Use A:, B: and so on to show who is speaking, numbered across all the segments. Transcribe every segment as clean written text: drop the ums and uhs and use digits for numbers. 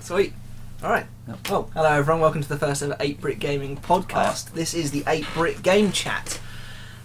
A: Sweet. Alright.
B: Yep.
A: Well, hello everyone, welcome to the first ever 8-Brit Gaming podcast. This is the 8-Brit Game Chat.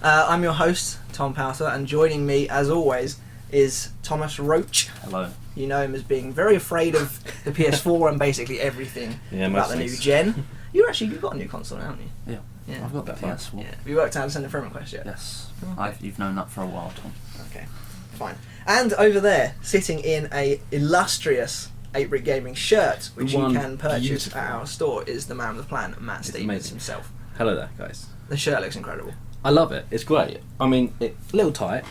A: I'm your host, Tom Powter, and joining me, as always, is Thomas Roach.
B: Hello.
A: You know him as being very afraid of the PS4 and basically everything about the new gen. You've got a new console, haven't you?
B: Yeah. I've got the PS4.
A: Yeah. Have you worked out how to send a friend request yet?
B: Yes.
A: Okay.
B: You've known that for a while, Tom.
A: Okay, fine. And over there, sitting in a illustrious 8-Brit Gaming shirt, which you can purchase at our store, is the man with the plan, Matt Stevens himself.
C: Hello there, guys.
A: The shirt looks incredible.
C: I love it. It's great. I mean, it's a little tight.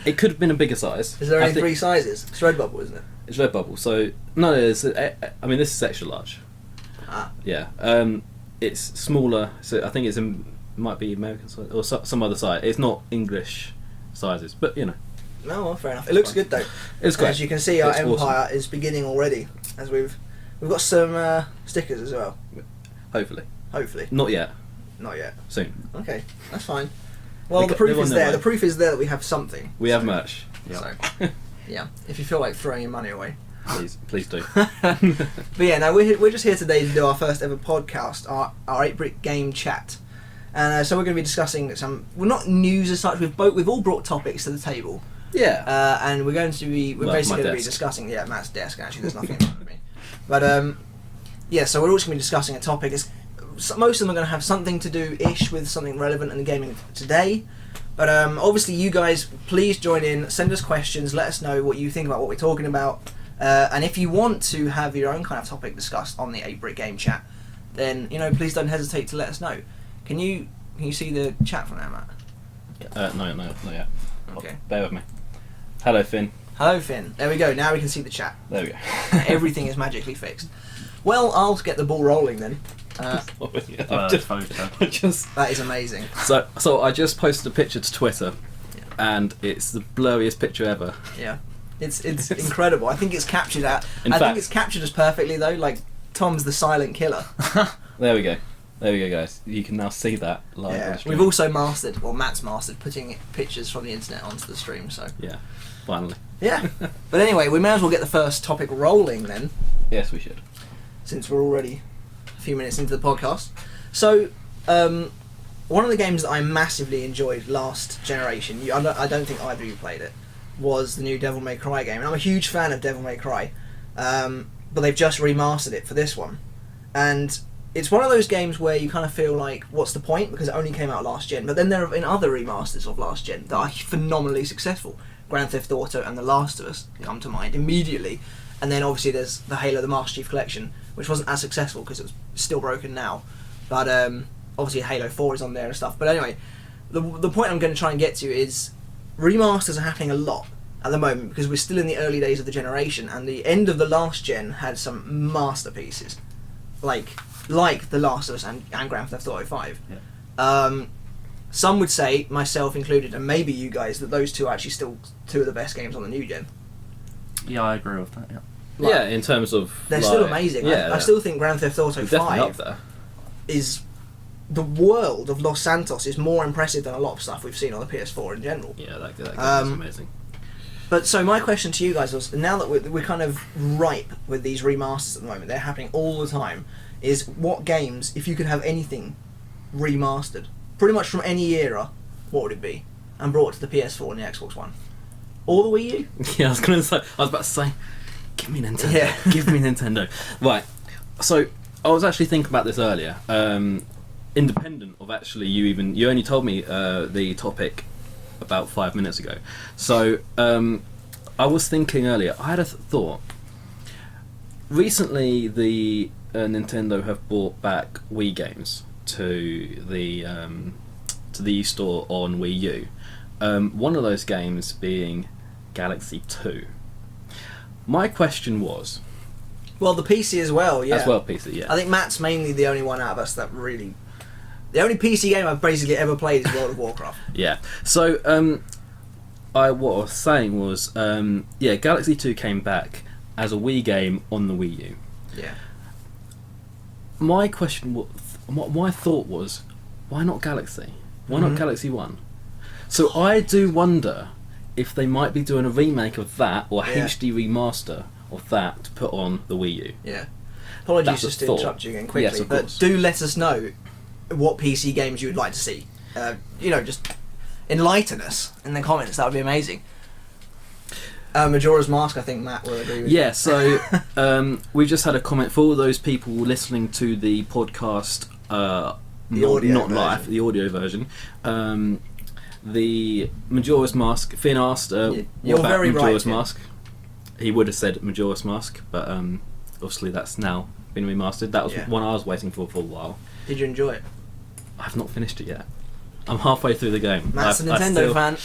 C: It could have been a bigger size.
A: Is there only 3 sizes? It's Redbubble, isn't it?
C: It's Redbubble. So no, it's. I mean, this is extra large.
A: Ah.
C: Yeah. It's smaller. So I think might be American size or some other size. It's not English sizes, but you know.
A: No, well, fair enough. It looks good though.
C: It's great.
A: As you can see, our
C: It's
A: empire
C: awesome.
A: is beginning already. As we've got some stickers as well.
C: Hopefully.
A: Hopefully.
C: Not yet.
A: Not yet.
C: Soon.
A: Okay, that's fine. Well, the
C: They're
A: proof
C: on
A: is
C: their
A: there.
C: way.
A: The proof is there that we have something.
C: We have merch.
B: Yeah.
A: So, yeah. If you feel like throwing your money away.
C: Please do.
A: But yeah, no, we're just here today to do our first ever podcast, our 8-Brit Game Chat. And so we're going to be discussing well, not news as such, we've all brought topics to the table.
C: Yeah.
A: And we're basically going to be discussing, Matt's desk actually, there's nothing in front of me. But yeah, so we're also going to be discussing a topic. Most of them are going to have something to do-ish with something relevant in the gaming today. But obviously you guys, please join in, send us questions, let us know what you think about what we're talking about. And if you want to have your own kind of topic discussed on the 8-Brit Game Chat, then, please don't hesitate to let us know. Can you see the chat from there, Matt?
C: No, not yet.
A: Okay.
C: Bear with me. Hello, Finn.
A: Hello, Finn. There we go. Now we can see the chat.
C: There we go.
A: Everything is magically fixed. Well, I'll get the ball rolling then.
B: Photo.
A: That is amazing.
C: So I just posted a picture to Twitter, and it's the blurriest picture ever.
A: Yeah, it's incredible. I think it's captured I
C: fact-
A: think it's captured us perfectly though. Like Tom's the silent killer.
C: There we go, guys. You can now see that live. On the stream.
A: We've also Matt's mastered putting pictures from the internet onto the stream. So
C: Yeah, finally.
A: yeah. But anyway, we may as well get the first topic rolling then,
C: Yes, we should.
A: since we're already a few minutes into the podcast. So, one of the games that I massively enjoyed last generation, I don't think either of you played it, was the new Devil May Cry game. And I'm a huge fan of Devil May Cry, but they've just remastered it for this one. And it's one of those games where you kind of feel like, what's the point? Because it only came out last gen. But then there have been other remasters of last gen that are phenomenally successful. Grand Theft Auto and The Last of Us come to mind immediately. And then obviously there's the Halo The Master Chief Collection, which wasn't as successful because it was still broken now. But obviously Halo 4 is on there and stuff. But anyway, the point I'm going to try and get to is remasters are happening a lot at the moment because we're still in the early days of the generation, and the end of the last gen had some masterpieces. Like The Last of Us and Grand Theft Auto 5.
B: Yeah.
A: Some would say, myself included, and maybe you guys, that those two are actually still two of the best games on the new gen.
B: Yeah, I agree with that. Yeah.
C: Yeah, in terms of
A: They're still amazing. I still think Grand Theft Auto
C: Definitely
A: 5
C: up there.
A: is... The world of Los Santos is more impressive than a lot of stuff we've seen on the PS4 in general.
C: Yeah, that game is amazing.
A: But so my question to you guys was, now that we're kind of ripe with these remasters at the moment, they're happening all the time, is what games, if you could have anything remastered, pretty much from any era, what would it be? And brought to the PS4 and the Xbox One? Or the Wii U?
C: Yeah, I was about to say, give me Nintendo.
A: Yeah.
C: Give me Nintendo. Right. So I was actually thinking about this earlier. Independent of actually you only told me the topic about 5 minutes ago. So I was thinking earlier. I had a thought. Recently, the Nintendo have brought back Wii games to the eStore on Wii U. One of those games being Galaxy 2. My question was...
A: Well, the PC as well, yeah.
C: As well, PC, yeah.
A: I think Matt's mainly the only one out of us that really... The only PC game I've basically ever played is World of Warcraft.
C: Yeah. So, what I was saying was, Galaxy 2 came back as a Wii game on the Wii U.
A: Yeah.
C: My question was... My thought was, why not Galaxy? Why not Galaxy 1? So I do wonder if they might be doing a remake of that or
A: Yeah.
C: HD remaster of that to put on the Wii U.
A: Yeah. Apologies
C: That's a
A: just to
C: thought.
A: interrupt you again quickly,
C: Yes, of
A: but
C: course.
A: do let us know what PC games you would like to see. Just enlighten us in the comments. That would be amazing. Majora's Mask, I think Matt will agree with.
C: Yeah, so we've just had a comment for all those people listening to the podcast, not
A: audio
C: live,
A: version.
C: the audio version. The Majora's Mask. Finn asked,
A: You're
C: what about
A: very right,
C: Majora's
A: Finn.
C: Mask? He would have said Majora's Mask, but obviously that's now been remastered. That was
A: Yeah.
C: one I was waiting for a while.
A: Did you enjoy it?
C: I've not finished it yet. I'm halfway through the game.
A: Matt's a
C: I
A: Nintendo
C: still-
A: fan.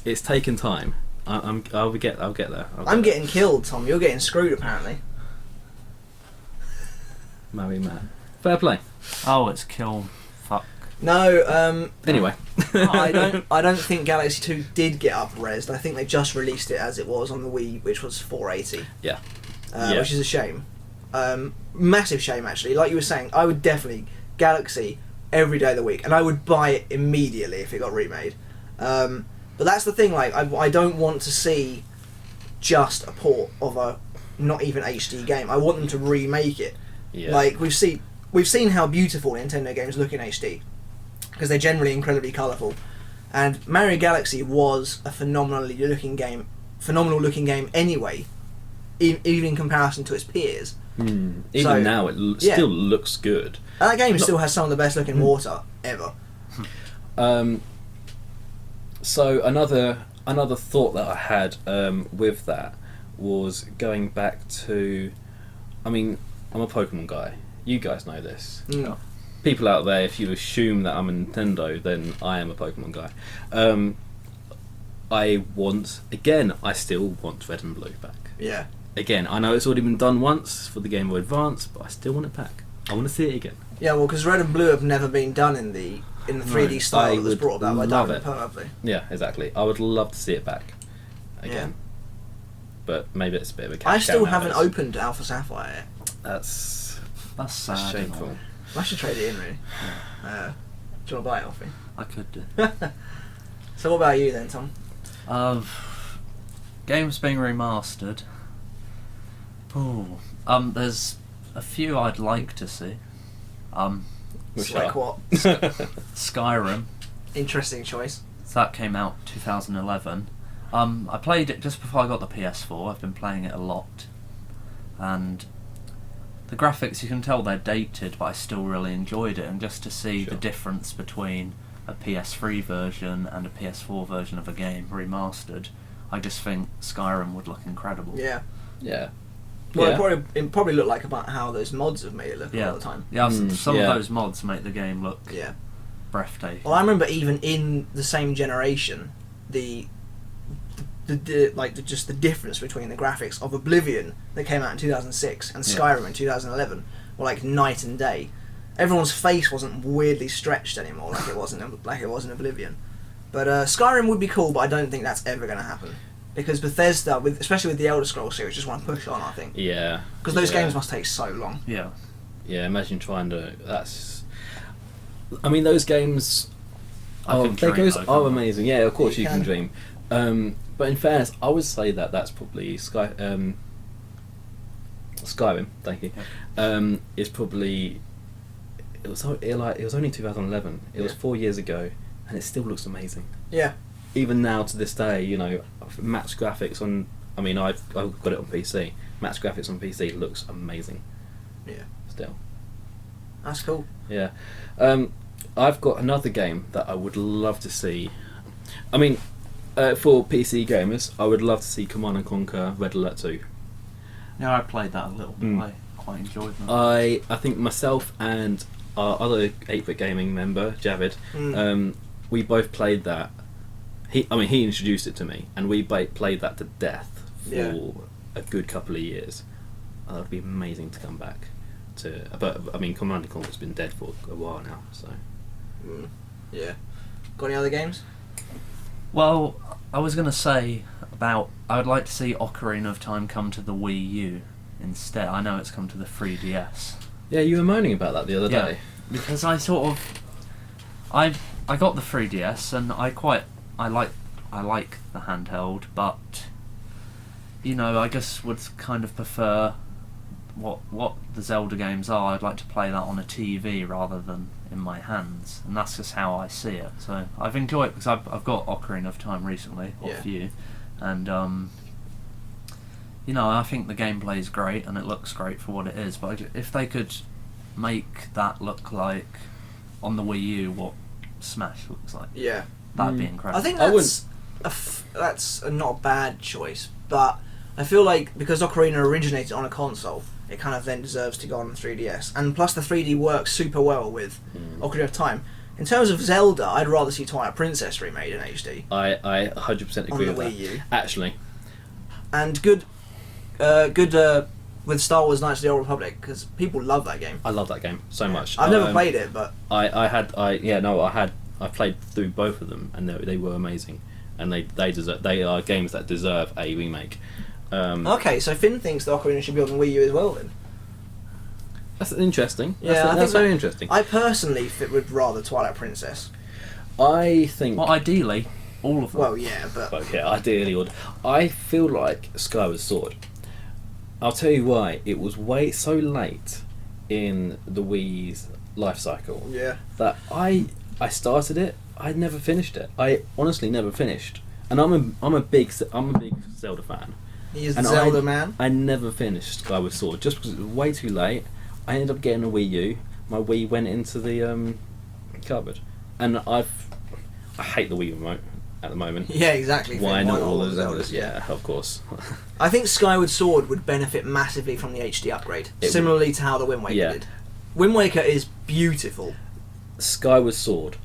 C: It's taken time. I'll get there. I'll get
A: I'm
C: there.
A: getting killed, Tom. You're getting screwed, apparently.
C: Marry Matt. Fair play.
B: Oh, it's kill. Fuck.
A: No,
C: Anyway.
A: I don't think Galaxy 2 did get up-resed. I think they just released it as it was on the Wii, which was 480.
C: Yeah. Yeah.
A: Which is a shame. Massive shame, actually. Like you were saying, I would definitely Galaxy every day of the week, and I would buy it immediately if it got remade. But that's the thing. Like, I don't want to see just a port of a not even HD game. I want them to remake it.
C: Yeah.
A: Like we've seen how beautiful Nintendo games look in HD because they're generally incredibly colourful. And Mario Galaxy was a phenomenal looking game anyway, even in comparison to its peers.
C: Even
A: So,
C: now, it
A: yeah.
C: still looks good.
A: And that game
C: Not-
A: still has some of the best looking water ever.
C: So another thought that I had with that was going back to, I mean, I'm a Pokemon guy. You guys know this.
A: Mm.
C: People out there, if you assume that I'm a Nintendo, then I am a Pokemon guy. I still want Red and Blue back.
A: Yeah.
C: Again, I know it's already been done once for the Game Boy Advance, but I still want it back. I want to see it again.
A: Yeah, well, because Red and Blue have never been done in the 3D style
C: I
A: that was
C: would
A: brought about by
C: love
A: Diamond
C: it.
A: and Pearl, lovely.
C: Yeah, exactly. I would love to see it back again. But maybe it's a bit of a cash
A: I still
C: cow
A: haven't
C: nowadays.
A: opened Alpha Sapphire yet.
C: That's
B: That's
C: shameful.
B: sad.
A: I should trade it in, really. Do you want to buy it off me?
B: I could do.
A: So what about you then, Tom?
B: Games being remastered. Ooh. There's a few I'd like to see.
A: It's
C: Which
A: like
C: are?
A: what?
B: Skyrim.
A: Interesting choice.
B: So that came out 2011. I played it just before I got the PS4. I've been playing it a lot, and the graphics, you can tell they're dated, but I still really enjoyed it. And just to see
C: Sure.
B: the difference between a PS3 version and a PS4 version of a game remastered, I just think Skyrim would look incredible.
A: Yeah.
C: Yeah.
A: Well,
C: Yeah.
A: it probably looked like about how those mods have made it look
B: Yeah.
A: all the time.
B: Yeah, some
C: yeah.
B: of those mods make the game look
A: Yeah.
B: breathtaking.
A: Well, I remember even in the same generation, the difference between the graphics of Oblivion that came out in 2006 and
B: Yeah.
A: Skyrim in 2011 were like night and day. Everyone's face wasn't weirdly stretched anymore like it was in Oblivion. But Skyrim would be cool, but I don't think that's ever going to happen because Bethesda, especially with the Elder Scrolls series, just want to push on. I think
C: Yeah.
A: because those
C: Yeah.
A: games must take so long.
B: Yeah.
C: Yeah, imagine trying to. I mean, those games.
B: I can dream
C: those
B: though,
C: are
B: can't I?
C: amazing. Yeah, of course
A: You
C: you can
A: can.
C: dream. But in fairness, I would say that that's probably Skyrim. Thank you. Is probably. It was only 2011. It was
A: Yeah.
C: 4 years ago, and it still looks amazing.
A: Yeah.
C: Even now to this day, max graphics on. I mean, I've got it on PC. Max graphics on PC looks amazing.
A: Yeah.
C: Still.
A: That's cool.
C: Yeah. I've got another game that I would love to see. I mean, for PC gamers, I would love to see Command and Conquer Red Alert 2.
B: Yeah, I played that a little bit.
C: Mm.
B: I quite enjoyed them.
C: I think myself and our other 8-Bit Gaming member, Javid, we both played that. He introduced it to me, and we played that to death for
A: Yeah.
C: a good couple of years. That would be amazing to come back to. But I mean, Command and Conquer's been dead for a while now, so.
A: Yeah. Got any other games?
B: Well, I was going to say I would like to see Ocarina of Time come to the Wii U instead. I know it's come to the 3DS.
C: Yeah, you were moaning about that the other
B: Yeah.
C: day.
B: Because I sort of... I got the 3DS and I like the handheld, but I guess would kind of prefer what the Zelda games are. I'd like to play that on a TV rather than in my hands, and that's just how I see it. So I've enjoyed it because I've got Ocarina of Time recently, or a few, and I think the gameplay is great and it looks great for what it is. But if they could make that look like on the Wii U what Smash looks like, that'd be incredible.
A: I think that's not a bad choice, but I feel like because Ocarina originated on a console, it kind of then deserves to go on 3DS. And plus the 3D works super well with Ocarina of Time. In terms of Zelda, I'd rather see Twilight Princess remade in HD.
C: I 100% agree with that.
A: Wii U.
C: Actually.
A: And good with Star Wars Knights of the Old Republic, because people love that game.
C: I love that game so much.
A: I've never played it, but...
C: I played through both of them, and they were amazing. And they are games that deserve a remake.
A: Okay, so Finn thinks the Ocarina should be on the Wii U as well then.
C: That's interesting.
A: Yeah,
C: that's very interesting.
A: I personally would rather Twilight Princess.
C: I think...
B: Well, ideally, all of them.
A: Well, yeah, but...
C: Okay, ideally, I feel like Skyward Sword. I'll tell you why. It was so late in the Wii's life cycle that I started it. I never finished it. I honestly never finished. And I'm a big Zelda fan.
A: He is the Zelda man.
C: I never finished Skyward Sword just because it was way too late. I ended up getting a Wii U. My Wii went into the cupboard, and I hate the Wii remote at the moment.
A: Yeah, exactly.
C: Why not all the Zeldas? Yeah, of course.
A: I think Skyward Sword would benefit massively from the HD upgrade, similarly to how the Wind Waker did. Wind Waker is beautiful.
C: Skyward Sword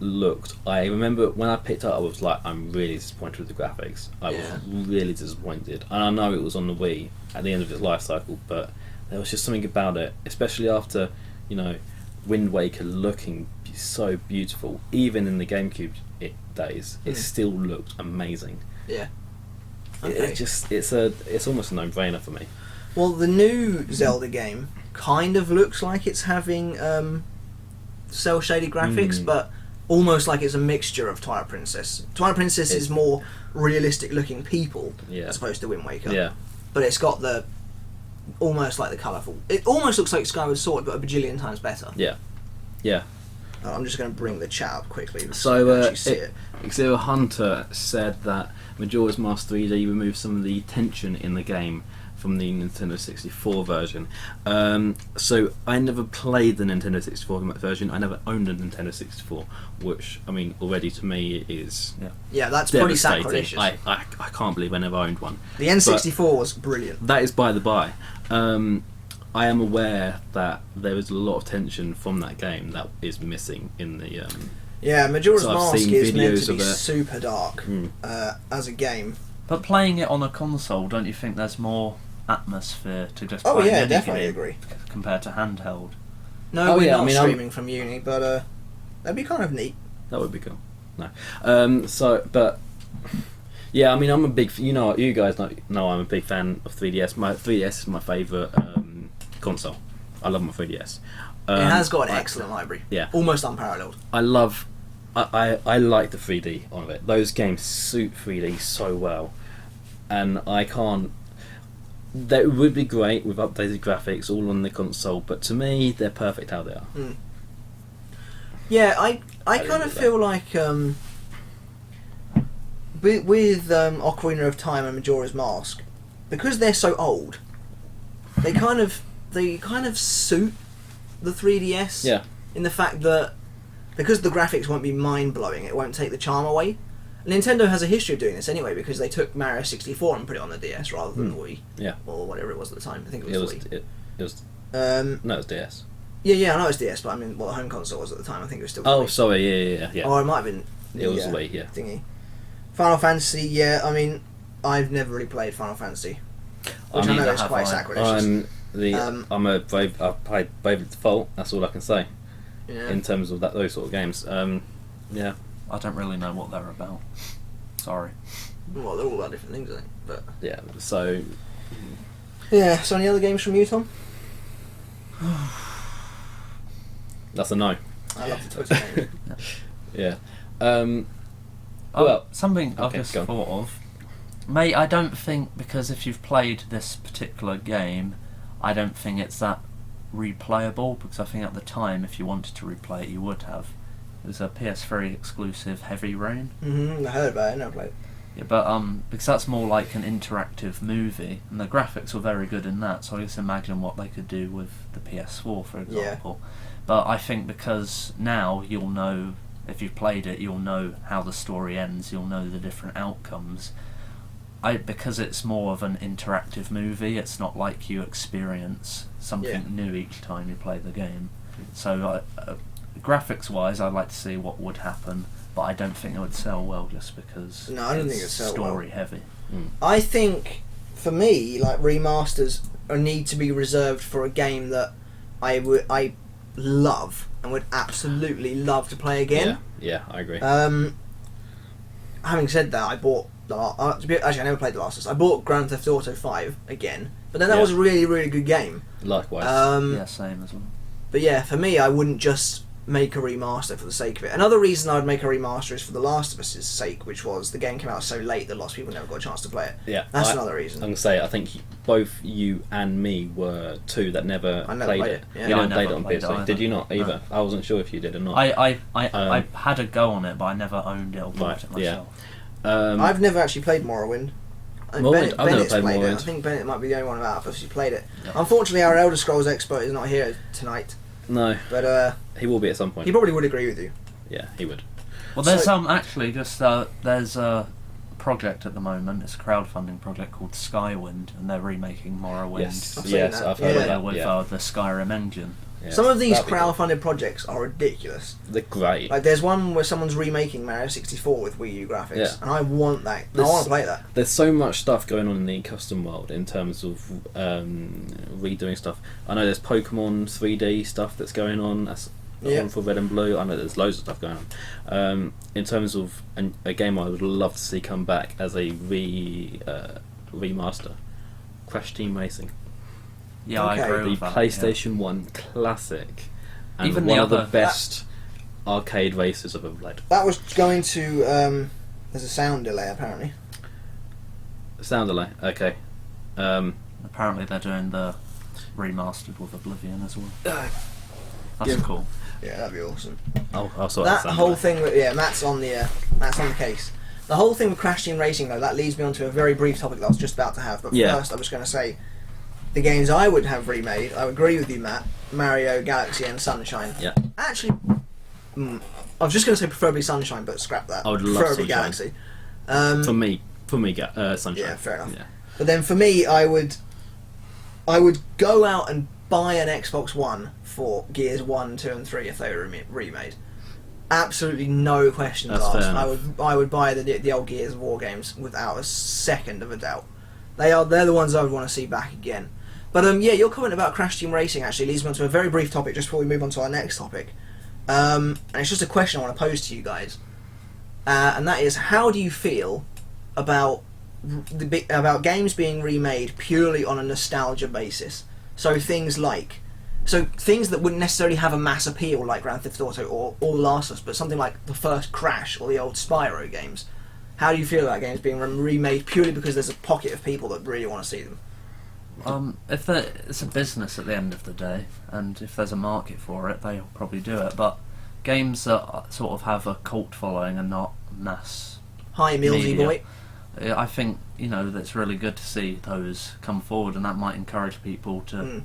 C: looked... I remember when I picked it up, I was like, I'm really disappointed with the graphics. I was really disappointed. And I know it was on the Wii at the end of its life cycle, but there was just something about it, especially after, Wind Waker looking so beautiful. Even in the GameCube days, it still looked amazing.
A: Yeah. Okay.
C: It's almost a no-brainer for me.
A: Well, the new Zelda game kind of looks like it's having cel-shaded graphics, but almost like it's a mixture of Twilight Princess. Twilight Princess is more realistic-looking people as opposed to Wind Waker.
C: Yeah.
A: But it's got almost like the colourful... It almost looks like Skyward Sword, but a bajillion times better.
C: Yeah. Yeah.
A: I'm just going to bring the chat up quickly
C: so
A: you can actually see it.
C: Zero Hunter said that Majora's Mask 3D removed some of the tension in the game from the Nintendo 64 version. So I never played the Nintendo 64 version. I never owned a Nintendo 64, which already to me is
A: that's pretty sacrilegious.
C: I can't believe I never owned one.
A: The N64 was brilliant.
C: That is by the by. I am aware that there is a lot of tension from that game that is missing in the.
A: Majora's Mask is meant to be super dark as a game.
B: But playing it on a console, don't you think there's more atmosphere to just playing any
A: definitely
B: game
A: agree.
B: Compared to handheld?
A: No, we're not streaming from uni, but that'd be kind of neat.
C: That would be cool. No, I'm a big. You guys know I'm a big fan of 3DS. My 3DS is my favourite console. I love my 3DS.
A: It has got an excellent library.
C: Yeah,
A: almost unparalleled.
C: I like the 3D on it. Those games suit 3D so well, and I can't. That would be great with updated graphics all on the console, but to me, they're perfect how they are.
A: Yeah, I kind of feel like with Ocarina of Time and Majora's Mask, because they're so old, they kind of suit the 3DS.
C: Yeah.
A: In the fact that because the graphics won't be mind blowing, it won't take the charm away. Nintendo has a history of doing this anyway, because they took Mario 64 and put it on the DS rather than the Wii.
C: Yeah.
A: Or whatever it was at the time. I think it was Wii.
C: It was. No, it was DS.
A: Yeah, I know it's DS, but the home console was at the time. I think it was still.
C: Oh,
A: Wii.
C: sorry, yeah.
A: Or it might have been.
C: It was Wii, yeah.
A: Thingy. Final Fantasy, I've never really played Final Fantasy, which I know is quite sacrilegious.
C: I've played Bravely Default. That's all I can say.
A: Yeah.
C: In terms of those sort of games, yeah.
B: I don't really know what they're about. Sorry.
A: Well, they're all about different things, I think. But
C: yeah, so.
A: Yeah. So, any other games from you, Tom?
C: That's a no.
A: I love the Twitter game.
C: Yeah.
B: Well, something I've just thought of. Mate, I don't think, because if you've played this particular game, I don't think it's that replayable, because I think at the time, if you wanted to replay it, you would have. It was a PS3 exclusive, Heavy Rain.
A: I heard about it, I never played it.
B: Yeah, but because that's more like an interactive movie, and the graphics were very good in that, so I just imagine what they could do with the PS4, for example. But I think because now you'll know, if you've played it, you'll know how the story ends, you'll know the different outcomes. Because it's more of an interactive movie, it's not like you experience something new each time you play the game. So graphics-wise, I'd like to see what would happen, but I don't think it would sell well just because
A: I don't think it'd sell
B: story heavy.
A: I think, for me, like, remasters need to be reserved for a game that I love and would absolutely love to play again.
C: Yeah, I agree.
A: Having said that, I bought actually I never played The Last of Us. I bought Grand Theft Auto 5 again, but then that was a really, really good game.
C: Likewise.
B: Yeah, same as well.
A: But yeah, for me, I wouldn't just make a remaster for the sake of it. Another reason I would make a remaster is for The Last of Us' sake, which was the game came out so late that lots of people never got a chance to play it.
C: Yeah,
A: that's another reason.
C: I'm gonna say, I think both you and me were two that never played it.
A: Yeah.
C: You
B: I
C: never played it on
B: played it
C: PS3.
B: either.
C: Did you not either?
B: No.
C: I wasn't sure if you did or not.
B: I had a go on it, but I never owned it or bought it myself.
A: I've never actually played Morrowind.
C: I've never played Morrowind.
A: I think Bennett might be the only one out of us who played it.
B: Yeah.
A: Unfortunately, our Elder Scrolls expert is not here tonight.
C: No,
A: but
C: he will be at some point.
A: He probably would agree with you.
C: Yeah, he would.
B: Well, there's actually just there's a project at the moment. It's a crowdfunding project called Skywind, and they're remaking Morrowind.
C: Yes,
A: I've seen that.
C: I've heard of that.
B: With the Skyrim engine.
C: Yeah,
A: Some of these
C: that'd be cool.
A: crowdfunded projects are ridiculous.
C: They're great.
A: Like, there's one where someone's remaking Mario 64 with Wii U graphics, and I want that. I want to play that.
C: There's so much stuff going on in the custom world in terms of redoing stuff. I know there's Pokemon 3D stuff that's going on. That's on for Red and Blue. I know there's loads of stuff going on. In terms of a game I would love to see come back as a remaster, Crash Team Racing.
B: Yeah, I agree
C: The
B: with that.
C: PlayStation 1 classic, and
B: Even
C: one
B: the
C: of the
B: other-
C: best arcade races I've ever played.
A: That was going to. There's a sound delay apparently.
C: Sound delay. Okay.
B: Apparently they're doing the remastered with Oblivion as well. That's
A: Yeah.
B: cool.
A: Yeah, that'd be awesome.
C: I'll sort
A: That
C: sound
A: whole
C: delay.
A: thing, Matt's on the case. The whole thing with Crash Team Racing, though, that leads me on to a very brief topic that I was just about to have. But first, I was going to say the games I would have remade. I would agree with you, Matt. Mario, Galaxy, and Sunshine.
C: Yeah.
A: Actually, I was just going to say preferably Sunshine, but scrap that.
C: I would love
A: preferably
C: Sunshine.
A: Galaxy.
C: For me, Sunshine.
A: Yeah, fair enough.
C: Yeah.
A: But then for me, I would go out and buy an Xbox One for Gears 1, 2 and 3 if they were remade. Absolutely no questions
C: That's fair
A: asked.
C: enough.
A: I would buy the old Gears of War games without a second of a doubt. They're the ones I would want to see back again. But your comment about Crash Team Racing actually leads me on to a very brief topic just before we move on to our next topic. And it's just a question I want to pose to you guys. And that is, how do you feel about games being remade purely on a nostalgia basis? So things that wouldn't necessarily have a mass appeal like Grand Theft Auto or The Last of Us, but something like the first Crash or the old Spyro games. How do you feel about games being remade purely because there's a pocket of people that really want to see them?
B: It's a business at the end of the day, and if there's a market for it, they'll probably do it. But games that sort of have a cult following and not mass
A: Hi, Millsy
B: media,
A: boy.
B: I think that it's really good to see those come forward, and that might encourage people to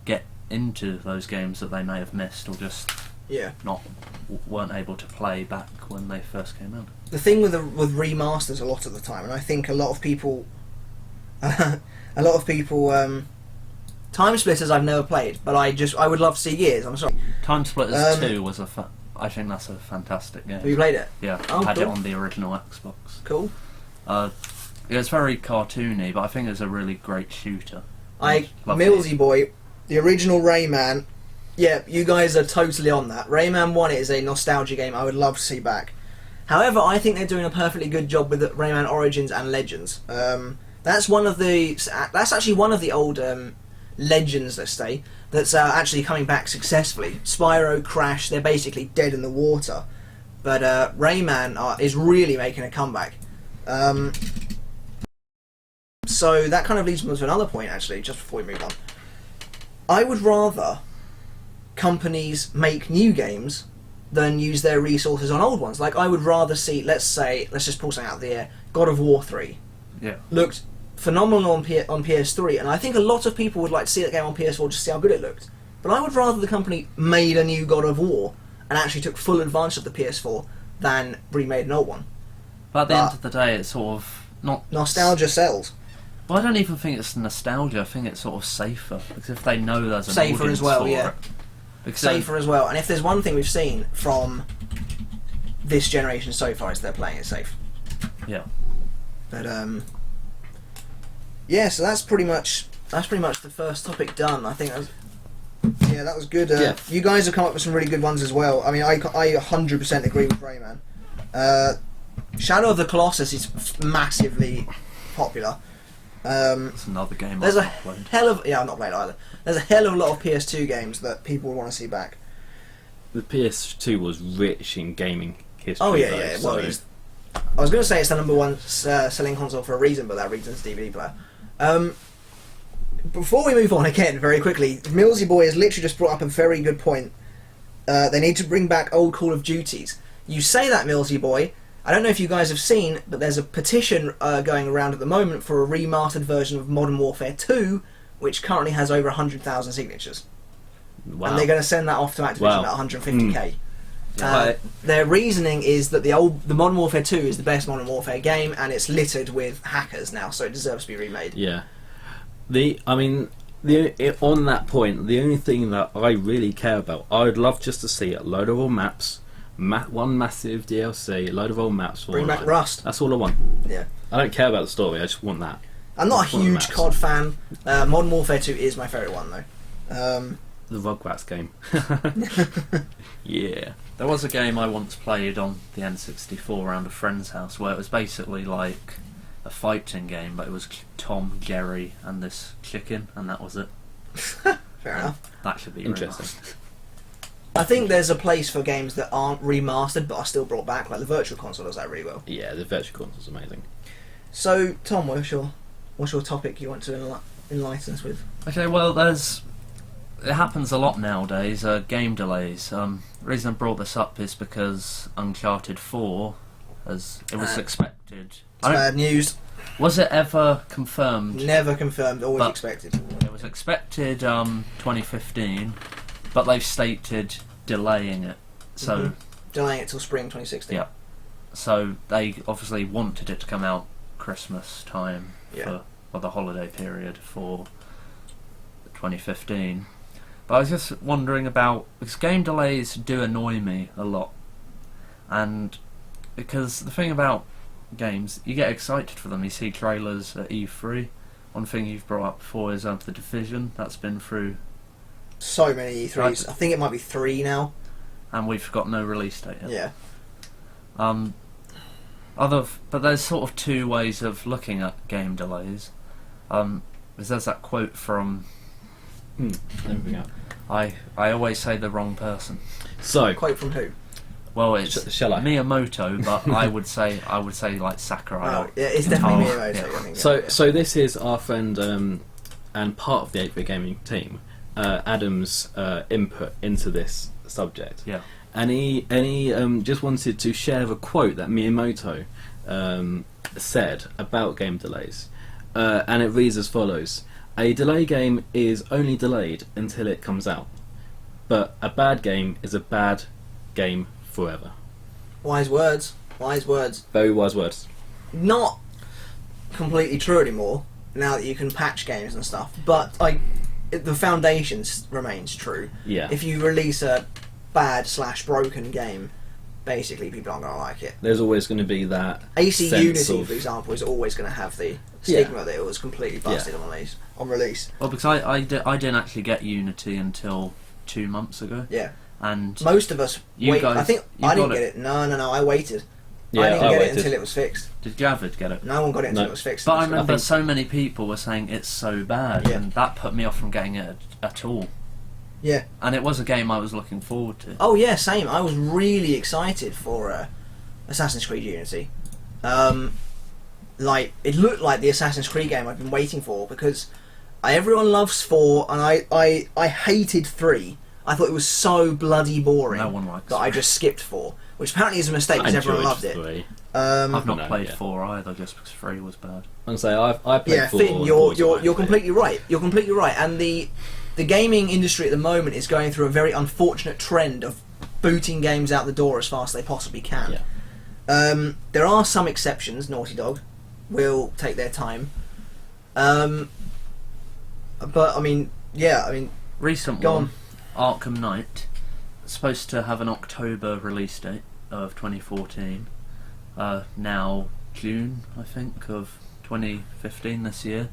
B: get into those games that they may have missed or just weren't able to play back when they first came out.
A: The thing with remasters a lot of the time, and I think a lot of people, Time Splitters I've never played, but I would love to see Gears. I'm sorry.
B: Time Splitters 2 was I think that's a fantastic game.
A: Have you played it?
B: Yeah,
A: Oh,
B: I had
A: cool.
B: it on the original Xbox.
A: Cool.
B: It's very cartoony, but I think it's a really great shooter. Lovely.
A: Millsy boy, the original Rayman. Yeah, you guys are totally on that. Rayman 1 is a nostalgia game I would love to see back. However, I think they're doing a perfectly good job with Rayman Origins and Legends. That's actually one of the old Legends, let's say, that's actually coming back successfully. Spyro, Crash, they're basically dead in the water. But Rayman is really making a comeback. So that kind of leads me to another point, actually, just before we move on. I would rather companies make new games than use their resources on old ones. Like, I would rather see, let's just pull something out of the air, God of War 3.
B: Yeah.
A: Looked phenomenal on PS3, and I think a lot of people would like to see that game on PS4 just to see how good it looked. But I would rather the company made a new God of War and actually took full advantage of the PS4 than remade an old one.
B: But at the end of the day, it's sort of not...
A: Nostalgia sells.
B: Well, I don't even think it's nostalgia. I think it's sort of safer, because if they know there's an
A: Safer
B: audience
A: as well,
B: for
A: yeah.
B: it, because
A: Safer as well. And if there's one thing we've seen from this generation so far, is they're playing it safe.
B: Yeah.
A: But yeah. So that's pretty much the first topic done. I think that was good.
C: Yeah.
A: You guys have come up with some really good ones as well. I mean, I 100% agree with Rayman. Shadow of the Colossus is massively popular.
B: It's another game
A: There's
B: I've
A: a
B: not played.
A: hell of I've not played either. There's a hell of a lot of PS2 games that people want to see back.
C: The PS2 was rich in gaming history.
A: Oh yeah,
C: though,
A: yeah.
C: so-
A: Well, I was going to say it's the number one selling console for a reason, but that reason's DVD player. Before we move on again, very quickly, Millsy Boy has literally just brought up a very good point. They need to bring back old Call of Duties. You say that, Millsy Boy. I don't know if you guys have seen, but there's a petition going around at the moment for a remastered version of Modern Warfare 2, which currently has over 100,000 signatures.
C: Wow.
A: And they're going to send that off to Activision
C: Wow.
A: at 150k.
B: Yeah.
A: Their reasoning is that the Modern Warfare 2 is the best Modern Warfare game, and it's littered with hackers now, so it deserves to be remade.
C: Yeah. On that point, the only thing that I really care about, I would love just to see a load of old maps, one massive DLC, a load of old maps.
A: Bring back Rust.
C: That's all I want.
A: Yeah.
C: I don't care about the story, I just want that.
A: I'm not a
C: Just want the
A: huge
C: maps.
A: COD fan. Modern Warfare 2 is my favourite one, though.
C: The Rugrats game. Yeah.
B: There was a game I once played on the N64 around a friend's house where it was basically like a fighting game, but it was Tom, Jerry, and this chicken, and that was it.
A: Fair enough.
B: That should be
C: Interesting.
B: remastered.
A: I think there's a place for games that aren't remastered but are still brought back, like the Virtual Console does that really well.
C: Yeah, the Virtual Console's amazing.
A: So, Tom, what's your topic you want to enlighten us with?
B: Okay, well, it happens a lot nowadays, game delays. The reason I brought this up is because Uncharted 4, as it was expected.
A: It's bad news.
B: Was it ever confirmed?
A: Never confirmed, always
B: But-
A: expected.
B: It was expected 2015, but they've stated delaying it. So,
A: Mhm. Delaying it till spring 2016.
B: yeah. So they obviously wanted it to come out Christmas time
A: Yeah.
B: for the holiday period for 2015. But I was just wondering about, because game delays do annoy me a lot, and because the thing about games, you get excited for them. You see trailers at E3. One thing you've brought up before is The Division. That's been through,
A: So many E3s.
B: Right.
A: I think it might be 3 now.
B: and we've got no release date yet.
A: Yeah.
B: But there's sort of two ways of looking at game delays. There's that quote from
C: There we go.
B: I always say the wrong person.
C: So,
A: Quote from who?
B: Well, it's
C: shall I?
B: Miyamoto, but I would say like Sakurai.
A: Oh,
B: or
A: yeah, it's definitely
B: Taro.
A: Miyamoto.
B: Yeah.
A: I think,
C: So,
A: yeah.
C: so this is our friend and part of the 8BritGameChat Gaming team, Adam's input into this subject.
B: Yeah.
C: And he just wanted to share the quote that Miyamoto said about game delays, and it reads as follows: "A delay game is only delayed until it comes out, but a bad game is a bad game forever."
A: Wise words. Wise words.
C: Very wise words.
A: Not completely true anymore now that you can patch games and stuff, but like the foundation remains true.
C: Yeah.
A: If you release a bad/broken game, basically people aren't going to like it.
C: There's always going to be that
A: AC
C: sense
A: Unity,
C: of-
A: for example, is always going to have the stigma that it was completely busted on release.
B: Well, because I didn't actually get Unity until 2 months ago,
A: Yeah.
B: and
A: Most of us
B: You
A: wait.
B: guys-
A: I think
B: you
A: I didn't
B: got
A: get
B: it.
A: it. No, I waited.
C: Yeah,
A: I didn't
C: I
A: get
C: waited.
A: it until it was fixed.
B: did Javid get it?
A: No one got it until
C: No.
A: it was fixed.
B: But I remember
C: think-
B: so many people were saying it's so bad,
A: Yeah.
B: and that put me off from getting it at all.
A: Yeah.
B: And it was a game I was looking forward to.
A: Oh yeah, same. I was really excited for Assassin's Creed Unity. like it looked like the Assassin's Creed game I've been waiting for, because everyone loves 4 and I hated 3. I thought it was so bloody boring
B: No one likes
A: that I just skipped 4, which apparently is a mistake because everyone loved it.
C: 3.
B: I've not
C: No,
B: played
C: yeah.
B: 4 either, just because 3 was bad.
C: And so I played
A: Yeah,
C: 4.
A: Finn,
C: and
A: you're
C: Forza
A: completely right. You're completely right. And the gaming industry at the moment is going through a very unfortunate trend of booting games out the door as fast as they possibly can.
C: Yeah.
A: There are some exceptions. Naughty Dog will take their time. But I mean,
B: Recent
A: Go
B: one, Arkham Knight, supposed to have an October release date of 2014. Now June, I think, of 2015 this year.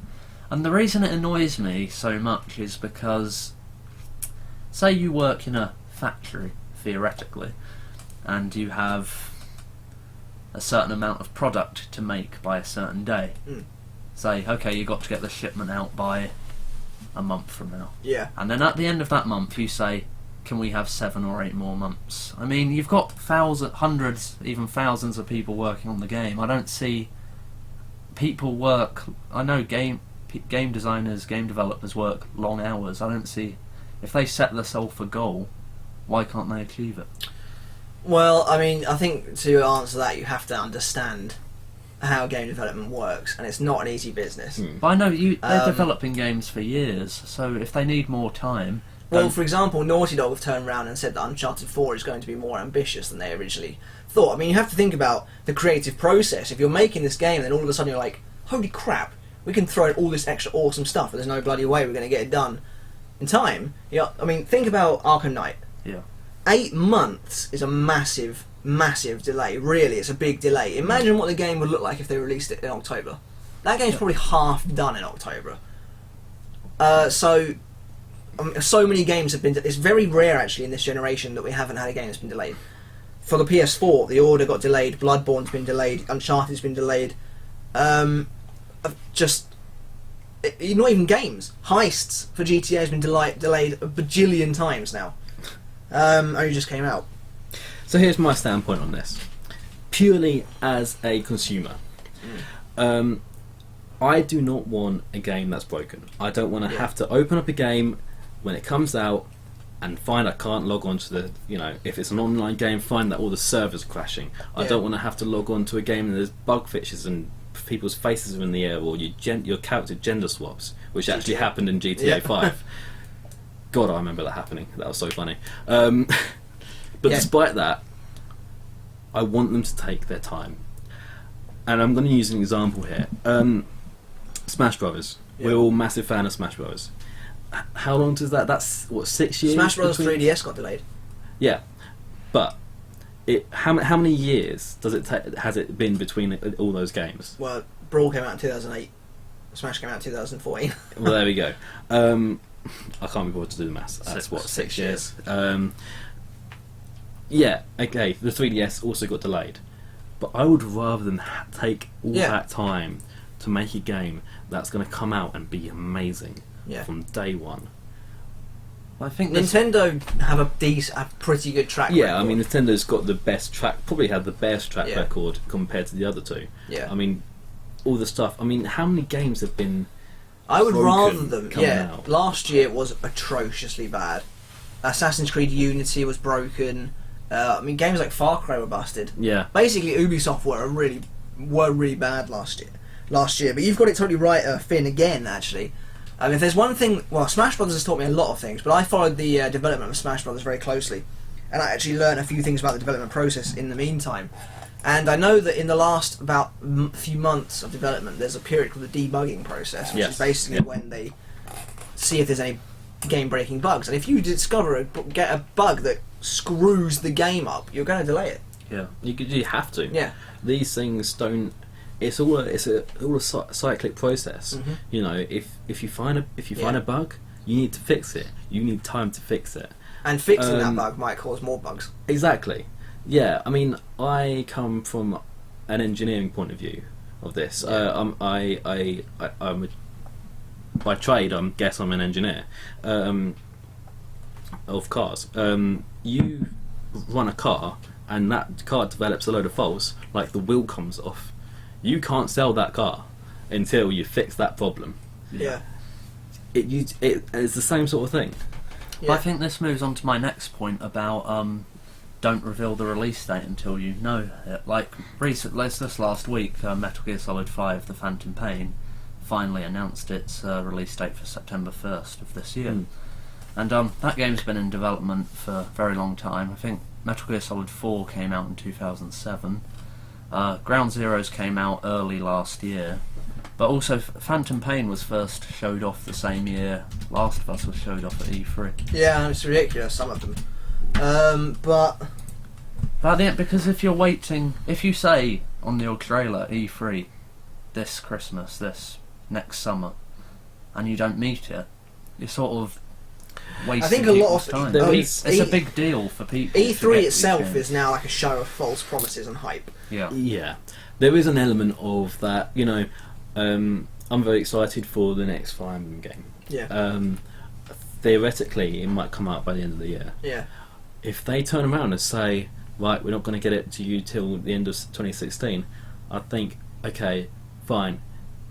B: And the reason it annoys me so much is because, say you work in a factory, theoretically, and you have a certain amount of product to make by a certain day. Say, okay, you got to get the shipment out by a month from now.
A: yeah.
B: And then at the end of that month, you say, can we have 7 or 8 more months? I mean, you've got hundreds, even thousands of people working on the game. I don't see people work. I know game designers, game developers work long hours. I don't see, if they set themselves a goal, why can't they achieve it?
A: Well, I mean, I think to answer that, you have to understand how game development works, and it's not an easy business.
B: But I know they're developing games for years, so if they need more time.
A: Well, for example, Naughty Dog have turned around and said that Uncharted 4 is going to be more ambitious than they originally thought. I mean, you have to think about the creative process. If you're making this game, then all of a sudden you're like, holy crap, we can throw in all this extra awesome stuff, but there's no bloody way we're going to get it done in time. Yeah, I mean, think about Arkham Knight.
B: Yeah.
A: 8 months is a massive delay. Really, it's a big delay. Imagine what the game would look like if they released it in October. That game's probably half done in October. So many games have been. It's very rare actually in this generation that we haven't had a game that's been delayed. For the PS4, The Order got delayed. Bloodborne's been delayed. Uncharted's been delayed. Not even games. Heists for GTA has been delayed a bajillion times now. Only just came out.
C: So here's my standpoint on this. Purely as a consumer, I do not want a game that's broken. I don't want to have to open up a game when it comes out and find I can't log on to the, if it's an online game, find that all the servers are crashing. I don't want to have to log on to a game and there's bug fixes and people's faces are in the air, or your character gender swaps, which actually happened in GTA 5. God, I remember that happening. That was so funny. But despite that, I want them to take their time. And I'm going to use an example here. Smash Brothers. We're all massive fan of Smash Brothers. How long does that? That's what, 6 years?
A: Smash Bros. 3DS got delayed.
C: Yeah, but how many years has it been between all those games?
A: Well, Brawl came out in 2008. Smash came out in 2014.
C: Well, there we go. I can't be bothered to do the maths. That's six years. Yeah, okay. The 3DS also got delayed, but I would rather than take all that time to make a game that's going to come out and be amazing from day one.
B: I think
A: Nintendo have a pretty good track record.
C: Yeah, I mean, Nintendo's got the best track, probably had the best track record compared to the other two.
A: Yeah.
C: I mean, all the stuff. I mean, how many games have been
A: I would rather them.
C: out?
A: Last year was atrociously bad. Assassin's Creed Unity was broken. I mean, games like Far Cry were busted.
C: Yeah.
A: Basically, Ubisoft were really bad last year. But you've got it totally right, Finn. Again, actually, I mean, if there's one thing, well, Smash Brothers has taught me a lot of things. But I followed the development of Smash Brothers very closely, and I actually learned a few things about the development process in the meantime. And I know that in the last about few months of development, there's a period called the debugging process, which is basically when they see if there's any game-breaking bugs. And if you get a bug that screws the game up, you're going to delay it.
C: Yeah, you have to.
A: Yeah,
C: these things don't. It's all a cyclic process.
A: Mm-hmm.
C: You know, if you find a bug, you need to fix it. You need time to fix it.
A: And fixing that bug might cause more bugs.
C: Exactly. Yeah, I mean, I come from an engineering point of view of this. I'm by trade. I guess I'm an engineer of cars. You run a car, and that car develops a load of faults, like the wheel comes off. you can't sell that car until you fix that problem.
A: Yeah.
C: It's the same sort of thing.
A: Yeah.
B: But I think this moves on to my next point about don't reveal the release date until you know it. Like this last week, Metal Gear Solid 5: The Phantom Pain finally announced its release date for September 1st of this year. And that game's been in development for a very long time. I think Metal Gear Solid 4 came out in 2007. Ground Zeroes came out early last year. But also, Phantom Pain was first showed off the same year Last of Us was showed off at E3.
A: Yeah, it's ridiculous, some of them. But
B: because if you're waiting, if you say on the trailer E3 this Christmas, this next summer, and you don't meet it, you're sort of wasting
A: I think a lot
B: people's
A: of
B: time.
A: it's
B: It's a big deal for people. to
A: E3
B: get
A: itself
B: these
A: is now like a show of false promises and hype.
B: games.
C: Yeah, there is an element of that. I'm very excited for the next Fire Emblem game.
A: Yeah.
C: Theoretically, it might come out by the end of the year.
A: Yeah.
C: If they turn around and say, right, we're not going to get it to you till the end of 2016, I think, okay, fine,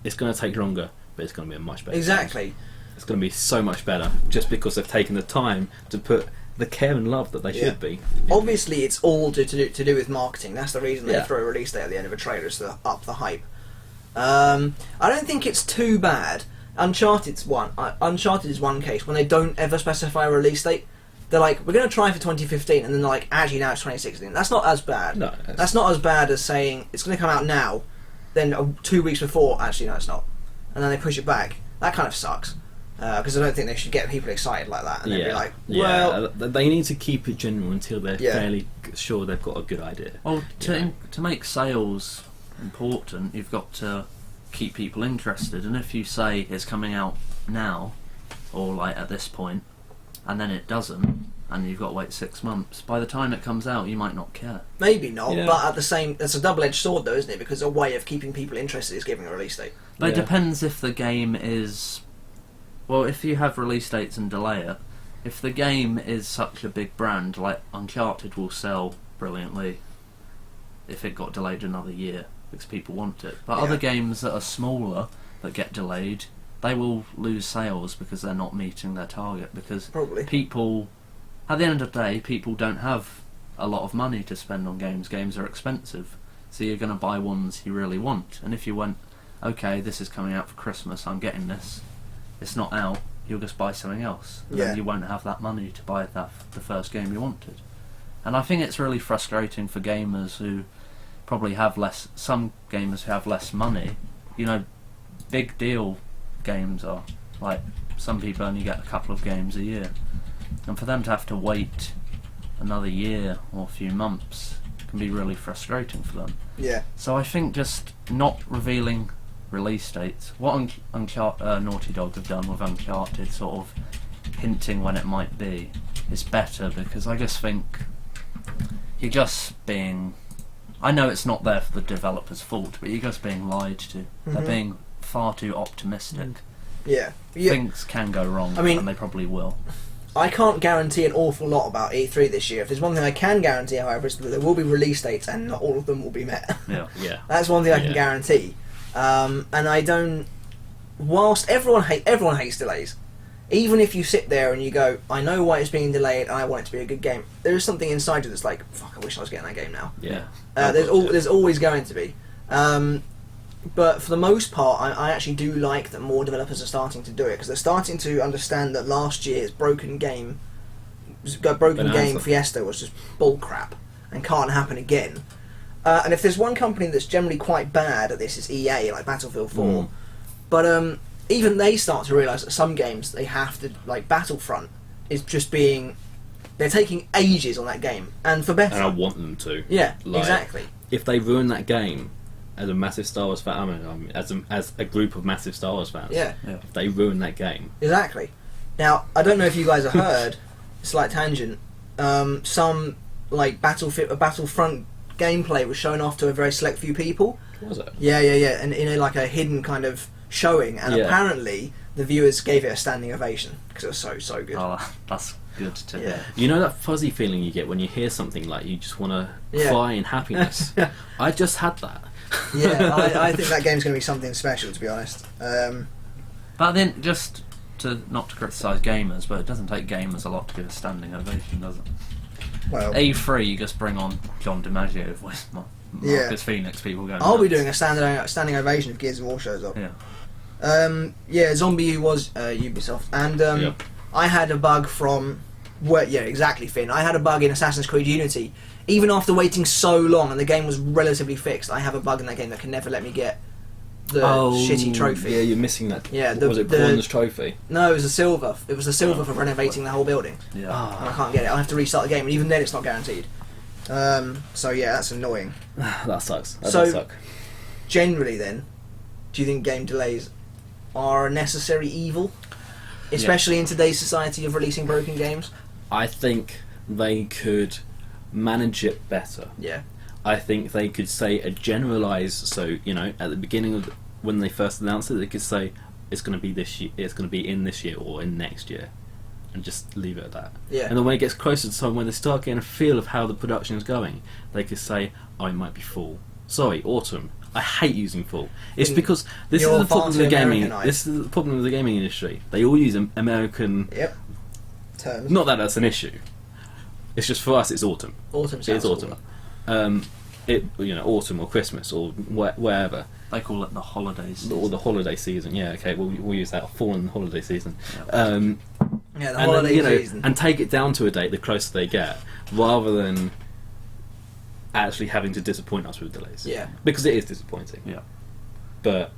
C: it's going to take longer, but it's going to be a much better.
A: Exactly.
C: Game. It's going to be so much better, just because they've taken the time to put the care and love that they should be.
A: Obviously, it's all to do with marketing. That's the reason they
C: Yeah.
A: throw a release date at the end of a trailer, is to up the hype. I don't think it's too bad. Uncharted is one case when they don't ever specify a release date. They're like, we're going to try for 2015, and then they're like, actually now it's 2016. That's not as bad.
C: No,
A: That's not as bad as saying it's going to come out now, then 2 weeks before, actually no it's not, and then they push it back. That kind of sucks. Because I don't think they should get people excited like that and then be like, well...
C: they need to keep it general until they're
A: Yeah.
C: fairly sure they've got a good idea.
B: Well, to make sales important, you've got to keep people interested. And if you say it's coming out now, or like at this point, and then it doesn't, and you've got to wait 6 months, by the time it comes out, you might not care.
A: Maybe not,
C: Yeah.
A: but at the same... It's a double-edged sword though, isn't it? Because a way of keeping people interested is giving a release date.
B: But it
C: Yeah.
B: depends if the game is... Well, if you have release dates and delay it, if the game is such a big brand, like Uncharted will sell brilliantly if it got delayed another year, because people want it. But
A: Yeah.
B: other games that are smaller, that get delayed, they will lose sales because they're not meeting their target, because
A: Probably.
B: people... At the end of the day, people don't have a lot of money to spend on games. Games are expensive, so you're going to buy ones you really want. And if you went, okay, this is coming out for Christmas, I'm getting this, it's not out, you'll just buy something else. And
A: Yeah.
B: then you won't have that money to buy the first game you wanted. And I think it's really frustrating for gamers who probably have less... Some gamers who have less money, big deal games are. Like, some people only get a couple of games a year. And for them to have to wait another year or a few months can be really frustrating for them.
A: Yeah.
B: So I think just not revealing release dates, what Naughty Dog have done with Uncharted, sort of hinting when it might be, is better, because I just think you're just being... I know it's not there for the developer's fault, but you're just being lied to. They're being far too optimistic.
A: Yeah.
B: Things can go wrong,
A: I mean-
B: and they probably will.
A: I can't guarantee an awful lot about E3 this year. If there's one thing I can guarantee, however, is that there will be release dates and not all of them will be met.
B: Yeah.
C: Yeah.
A: That's one thing I can
C: Yeah.
A: guarantee. And I don't... Whilst everyone hates delays, even if you sit there and you go, I know why it's being delayed and I want it to be a good game, there is something inside you that's like, fuck, I wish I was getting that game now.
C: Yeah.
A: There's always going to be. But for the most part, I actually do like that more developers are starting to do it, because they're starting to understand that last year's broken game
C: Bonanza.
A: Fiesta was just bullcrap and can't happen again. And if there's one company that's generally quite bad at this, it's EA, like Battlefield 4.
C: Mm.
A: But even they start to realise that some games they have to, like Battlefront, is just being... They're taking ages on that game, and for better.
C: And I want them to.
A: Yeah,
C: Like,
A: exactly.
C: If they ruin that game, as a massive Star Wars fan, I mean, as a group of massive Star Wars fans,
A: Yeah.
C: if they ruin that game,
A: Exactly. Now, I don't know if you guys have heard, slight tangent, some like Battlefront gameplay was shown off to a very select few people.
C: what was it?
A: Yeah, and in like a hidden kind of showing, and
C: Yeah.
A: apparently the viewers gave it a standing ovation because it was so good.
B: Oh, that's good to
A: Yeah.
B: hear.
C: You know that fuzzy feeling you get when you hear something, like you just want to
A: Yeah.
C: cry in happiness?
A: Yeah.
C: I just had that.
A: Yeah, I think that game's going to be something special, to be honest.
B: But then, just not to criticise gamers, but it doesn't take gamers a lot to give a standing ovation, does it?
A: Well,
B: A3, you just bring on John DiMaggio voice, Marcus Phoenix, people going.
A: I'll be
B: nuts.
A: doing a standing ovation if Gears of War shows up.
B: Yeah.
A: Zombie U was Ubisoft, and
C: Yep.
A: I had a bug from. Well, yeah, exactly, Finn. I had a bug in Assassin's Creed Unity. Even after waiting so long and the game was relatively fixed, I have a bug in that game that can never let me get the shitty trophy.
C: Yeah, you're missing that.
A: Yeah,
C: was it bronze trophy?
A: No, it was a silver. It was a silver for renovating the whole building.
B: Yeah.
A: And I can't get it. I have to restart the game, and even then it's not guaranteed. So yeah, that's annoying.
C: That sucks. That
A: So-
C: does suck.
A: Generally then, do you think game delays are a necessary evil? Especially in today's society of releasing broken games?
C: I think they could manage it better.
A: Yeah.
C: I think they could say a generalised. So at the beginning of when they first announced it, they could say it's going to be this year. It's going to be in this year or in next year, and just leave it at that.
A: Yeah.
C: And then when it gets closer to time, when they start getting a feel of how the production is going, they could say, "Oh, it might be fall. Sorry, autumn." I hate using fall. It's because this is
A: You're
C: the problem
A: far
C: with the
A: too
C: gaming.
A: Americanised.
C: This is the problem with the gaming industry. They all use American.
A: Yep. Terms.
C: Not that that's an issue. It's just for us, it's autumn.
A: Autumn
C: It's
A: sounds
C: autumn. Autumn or Christmas or wherever,
B: They call it the holidays.
C: or the holiday season. Yeah, okay, we'll use that. Fall and holiday season.
B: Yeah.
A: Yeah, the
C: And
A: holiday
C: then,
A: season.
C: and take it down to a date the closer they get, rather than actually having to disappoint us with delays.
A: Yeah.
C: Because it is disappointing.
B: Yeah.
C: But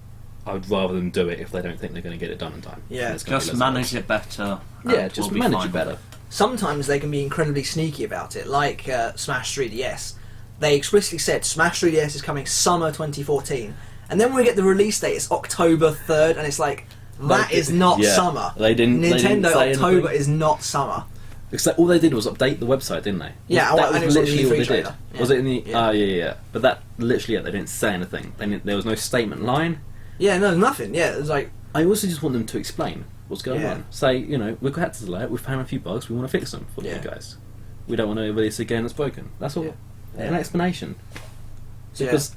C: I would rather them do it if they don't think they're going to get it done in time.
A: Yeah.
C: And it's gonna be
B: Just
C: less
B: manage
C: work.
B: it better.
C: Yeah,
B: and
C: just
B: we'll be
C: manage
B: fine
C: it better.
A: Sometimes they can be incredibly sneaky about it, like Smash 3DS. They explicitly said Smash 3DS is coming summer 2014, and then when we get the release date, it's October 3rd, and it's like, that is not
C: Yeah.
A: summer.
C: They didn't
A: Nintendo
C: say
A: October
C: anything.
A: is not summer.
C: Except all they did was update the website, didn't they?
A: Yeah,
C: that
A: and it was on the
C: literally
A: E3
C: all they did.
A: trailer. Yeah.
C: Was it in the?
A: Yeah.
C: Oh yeah. But that literally, they didn't say anything. There was no statement line.
A: Yeah, no, nothing. Yeah, it was like,
C: I also just want them to explain what's going
A: Yeah.
C: on. Say, we've had to delay it. We've found a few bugs. We want to fix them for
A: Yeah.
C: you guys. We don't want to release a game that's broken. That's all.
A: Yeah.
C: An explanation.
A: Yeah.
C: Because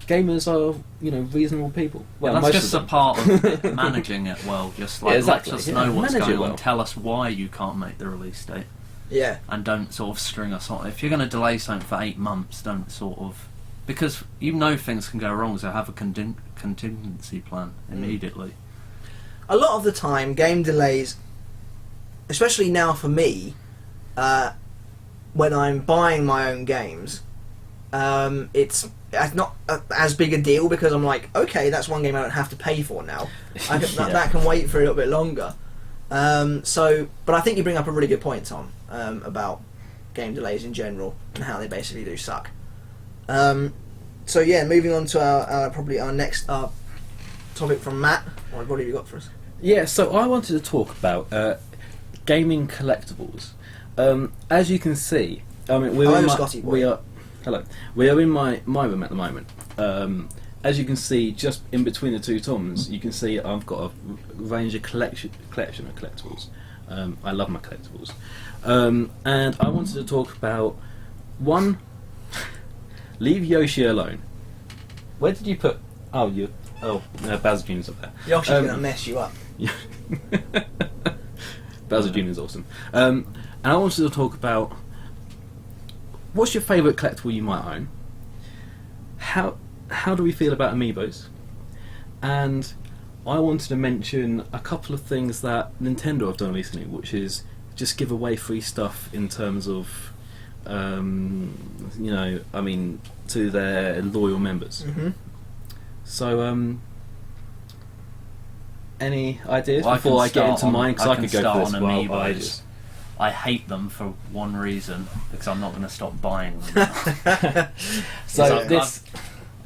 C: gamers are, reasonable people. Well,
B: That's
C: most
B: just
C: of
B: a
C: them.
B: part of it, managing it well. Just like
C: Yeah, exactly.
B: let us
C: Yeah,
B: know what's
C: manage it
B: going on.
C: well.
B: Tell us why you can't make the release date,
A: yeah,
B: and don't sort of string us on. If you're going to delay something for 8 months, don't sort of, because you know things can go wrong. So have a contingency plan immediately.
A: a lot of the time, game delays, especially now for me, when I'm buying my own games, it's not as big a deal because I'm like, okay, that's one game I don't have to pay for now. That can wait for a little bit longer. But I think you bring up a really good point, Tom, about game delays in general and how they basically do suck. So yeah, moving on to our next topic from Matt. What have you got for us?
C: Yeah, so I wanted to talk about gaming collectibles. As you can see, I mean,
A: Hello, Scotty boy.
C: We are in my room at the moment. As you can see, just in between the two Toms, you can see I've got a range of collection of collectibles. I love my collectibles, and I wanted to talk about one. Leave Yoshi alone. Where did you put? Bowser Jr.'s up there.
A: Yoshi's gonna mess you up.
C: Bowser Jr. is awesome. And I wanted to talk about what's your favourite collectible you might own. How do we feel about amiibos? And I wanted to mention a couple of things that Nintendo have done recently, which is just give away free stuff in terms of, to their loyal members.
A: Mm-hmm.
C: So, any ideas
B: Well,
C: before I get
B: start
C: into
B: on-
C: mine? Because I could go
B: start
C: for this
B: on
C: for
B: Amiibos.
C: ages.
B: I hate them for one reason, because I'm not going to stop buying them.
C: So
B: I've-
C: this,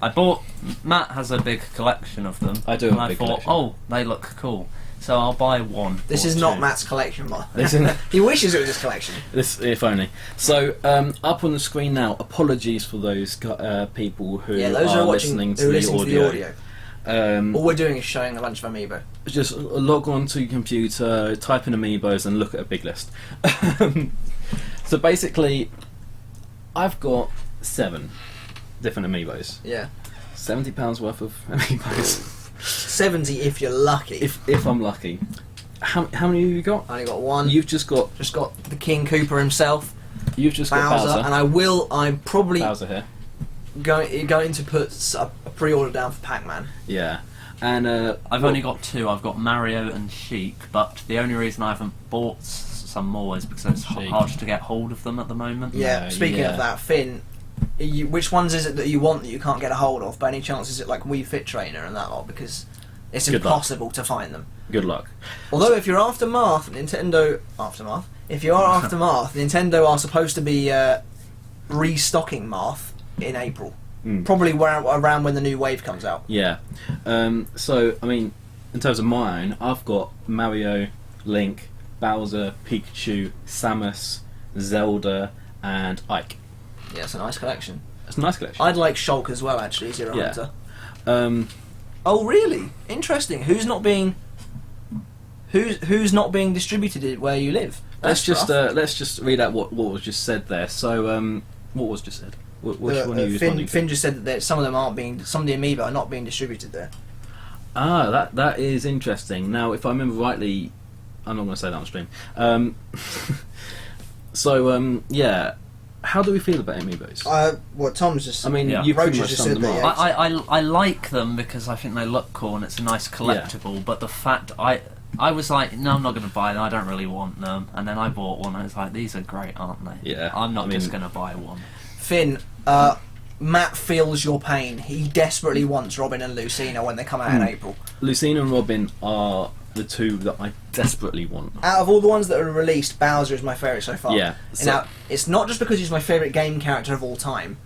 B: I bought. Matt has a big collection of them.
C: I do have
B: and
C: a big
B: I thought,
C: collection.
B: oh, they look cool, so I'll buy one.
A: This
B: or
A: is not
B: two.
A: Matt's collection, Mark.
C: This is-
A: He wishes it was his collection.
C: if only. So up on the screen now. Apologies for those people who
A: Yeah, those
C: are
A: are watching,
C: listening
A: who are
C: to
A: listening
C: the
A: to the
C: audio.
A: audio. All we're doing is showing a bunch of amiibo.
C: Just log on to your computer, type in amiibos, and look at a big list. So basically, I've got 7. different amiibos.
A: Yeah.
C: £70 worth of amiibos.
A: 70 if you're lucky.
C: If I'm lucky. How many have you got?
A: I only got one.
C: You've just got
A: the King Cooper himself.
C: You've just got Bowser.
A: And I'm probably
C: Bowser here.
A: going to put a pre-order down for Pac-Man.
C: Yeah. And
B: I've only got 2. I've got Mario and Sheik, but the only reason I haven't bought some more is because it's hard to get hold of them at the moment.
A: Yeah. Speaking of that, Finn, which ones is it that you want that you can't get a hold of? By any chance, is it like Wii Fit Trainer and that lot? Because it's impossible to find them.
C: Good luck.
A: Although if you're Aftermath, Nintendo are supposed to be restocking Marth in April. Probably around when the new wave comes out.
C: Yeah. So, I mean, in terms of mine, I've got Mario, Link, Bowser, Pikachu, Samus, Zelda, and Ike.
A: Yeah, it's a nice collection.
C: It's a nice collection.
A: I'd like Shulk as well, actually, Zero
C: Yeah.
A: Hunter. Oh, really? Interesting. Who's not being distributed where you live?
C: Let's just read out what was just said there. So, what was just said? Which one are you responding to?
A: Finn just said that some of the amiibo are not being distributed there.
C: Ah, that is interesting. Now, if I remember rightly, I'm not going to say that on stream. Yeah. How do we feel about amiibos?
A: What Tom's just...
C: I mean,
B: Yeah.
C: you pretty
A: Roach
C: much
A: just
C: summed
A: said
C: them
A: that,
C: up.
A: yeah.
B: I like them because I think they look cool and it's a nice collectible, but the fact I was like, no, I'm not going to buy them, I don't really want them, and then I bought one and I was like, these are great, aren't they?
C: Yeah,
B: I'm not
C: I mean-
B: just going to buy one.
A: Finn, Matt feels your pain. He desperately wants Robin and Lucina when they come out in April.
C: Lucina and Robin are the two that I desperately want.
A: Out of all the ones that are released, Bowser is my favourite so far.
C: Yeah, so-
A: Now, it's not just because he's my favourite game character of all time.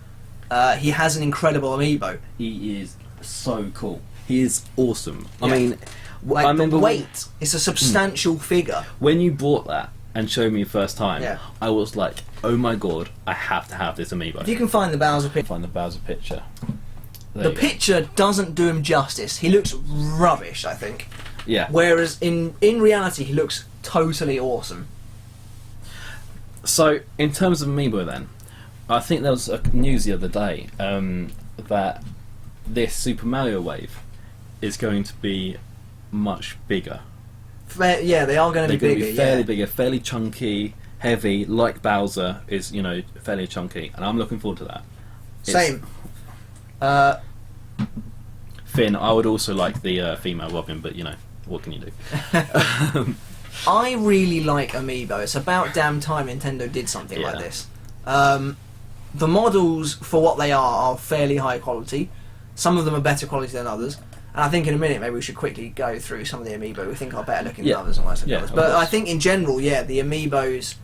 A: He has an incredible amiibo.
C: He is so cool. He is awesome.
A: Yeah.
C: I mean,
A: Like,
C: I remember
A: the weight is a substantial figure.
C: when you bought that and showed me the first time,
A: Yeah.
C: I was like, oh my god, I have to have this amiibo.
A: If you can find the Bowser picture.
C: Find the Bowser picture. There
A: The
C: you go.
A: picture doesn't do him justice. He looks rubbish, I think.
C: Yeah.
A: Whereas in reality, he looks totally awesome.
C: So, in terms of amiibo then, I think there was news the other day that this Super Mario wave is going to be much bigger.
A: Yeah, they are going to
C: They're
A: be
C: going
A: bigger.
C: to be fairly
A: Yeah.
C: bigger, fairly chunky, heavy, like Bowser is, fairly chunky, and I'm looking forward to that.
A: Same.
C: Finn, I would also like the female Robin, but what can you do?
A: I really like Amiibo. It's about damn time Nintendo did something like
C: Yeah.
A: this. The models, for what they are fairly high quality. Some of them are better quality than others. And I think in a minute maybe we should quickly go through some of the Amiibo we think are better looking
C: Yeah.
A: than others and worse than
C: Yeah,
A: others.
C: of
A: But
C: course.
A: I think in general, yeah, the Amiibos,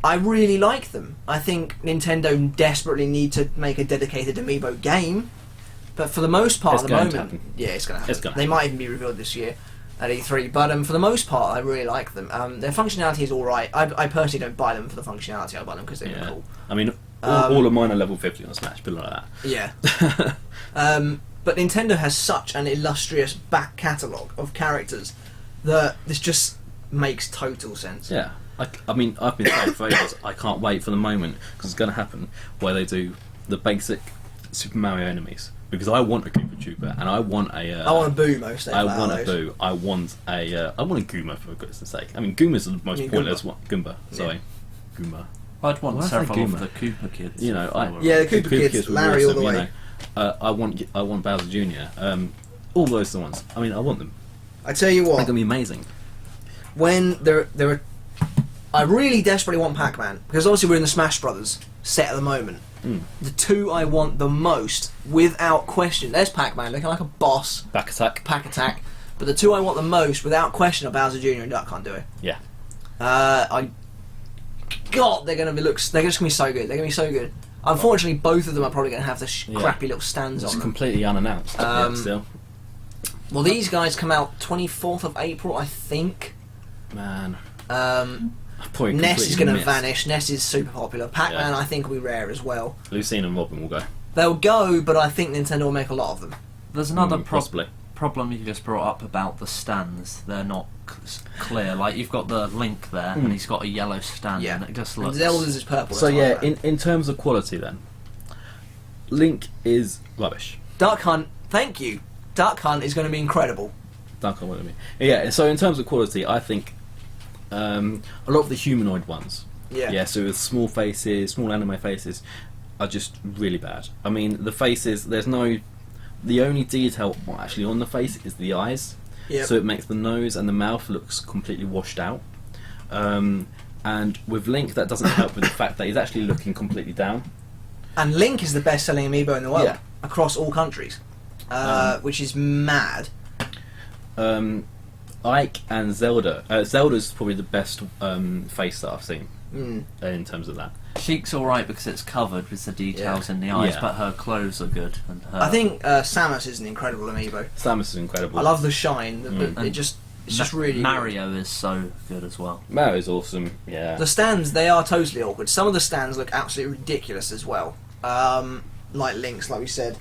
A: I really like them. I think Nintendo desperately need to make a dedicated Amiibo game. But for the most part,
C: It's
A: at the
C: going to
A: moment,
C: happen.
A: yeah, it's going to happen.
C: It's gonna
A: They
C: happen.
A: might even be revealed this year at E3. But for the most part, I really like them. Their functionality is all right. I personally don't buy them for the functionality. I buy them because they look
C: Yeah.
A: cool.
C: I mean, all of mine are level 50 on Smash, but like that.
A: Yeah. But Nintendo has such an illustrious back catalogue of characters that this just makes total sense.
C: Yeah. I mean, I've been saying for ages, I can't wait for the moment, because it's going to happen, where they do the basic Super Mario enemies. Because I want a Koopa Trooper, and I want a...
A: I want a Boo most
C: I
A: out of
C: want a
A: those.
C: Boo. I want a Goomba, for goodness sake. I mean, Goombas are the most
A: You mean
C: pointless
A: Goomba?
C: one. Goomba, sorry. Goomba.
B: I'd want
C: Why did I say
B: several of
C: Goomba?
B: the Koopa kids.
C: You know,
B: if
C: I-
B: they were
A: Yeah,
B: around.
A: the Koopa kids,
C: were
A: Larry all the
C: awesome,
A: way.
C: I want Bowser Jr. All those ones. I mean, I want them.
A: I tell you
C: They're
A: what,
C: going to be amazing.
A: when there are... I really desperately want Pac-Man, because obviously we're in the Smash Brothers set at the moment. The two I want the most, without question, there's Pac-Man looking like a boss,
C: Back attack.
A: Pack Attack, but the two I want the most, without question, are Bowser Jr. and Duck Hunt Duo.
C: Yeah.
A: God, they're just going to be so good. They're going to be so good. Unfortunately, both of them are probably going to have the
C: Yeah.
A: crappy little stands
C: It's
A: on them.
C: completely unannounced. Yeah, still.
A: Well, these guys come out 24th of April, I think.
C: Man.
A: Ness
C: Probably
A: is
C: completely
A: going to
C: missed.
A: vanish. Ness is super popular. Pac-Man,
C: Yeah.
A: I think, will be rare as well.
C: Lucina and Robin will go.
A: They'll go, but I think Nintendo will make a lot of them.
B: There's another
C: Possibly.
B: problem you just brought up about the stands. They're not clear. Like, you've got the Link there, and he's got a yellow stand,
A: Yeah.
B: and it just
A: And
B: looks...
A: Zelda's is purple.
C: So
A: that's why I
C: yeah,
A: like that.
C: in terms of quality then, Link is rubbish.
A: Duck Hunt, thank you. Duck Hunt is going to be incredible.
C: Duck Hunt, what I mean. Yeah. So in terms of quality, I think a lot of the humanoid ones.
A: Yeah.
C: Yeah. So with small faces, small anime faces, are just really bad. I mean, the faces. The only detail actually on the face is the eyes.
A: Yeah.
C: So it makes the nose and the mouth looks completely washed out. And with Link, that doesn't help with the fact that he's actually looking completely down.
A: And Link is the best-selling amiibo in the world
C: Yeah.
A: across all countries, which is mad.
C: Ike and Zelda. Zelda's probably the best face that I've seen
A: Mm.
C: in terms of that.
B: Sheik's alright because it's covered with the details in the eyes,
C: Yeah.
B: but her clothes are good. And her
A: I think Samus is an incredible amiibo.
C: Samus is incredible.
A: I love the shine.
C: Mm.
A: It's just really
B: Mario is so good as well.
C: Mario's awesome. Yeah.
A: The stands, they are totally awkward. Some of the stands look absolutely ridiculous as well. Like Link's, like we said.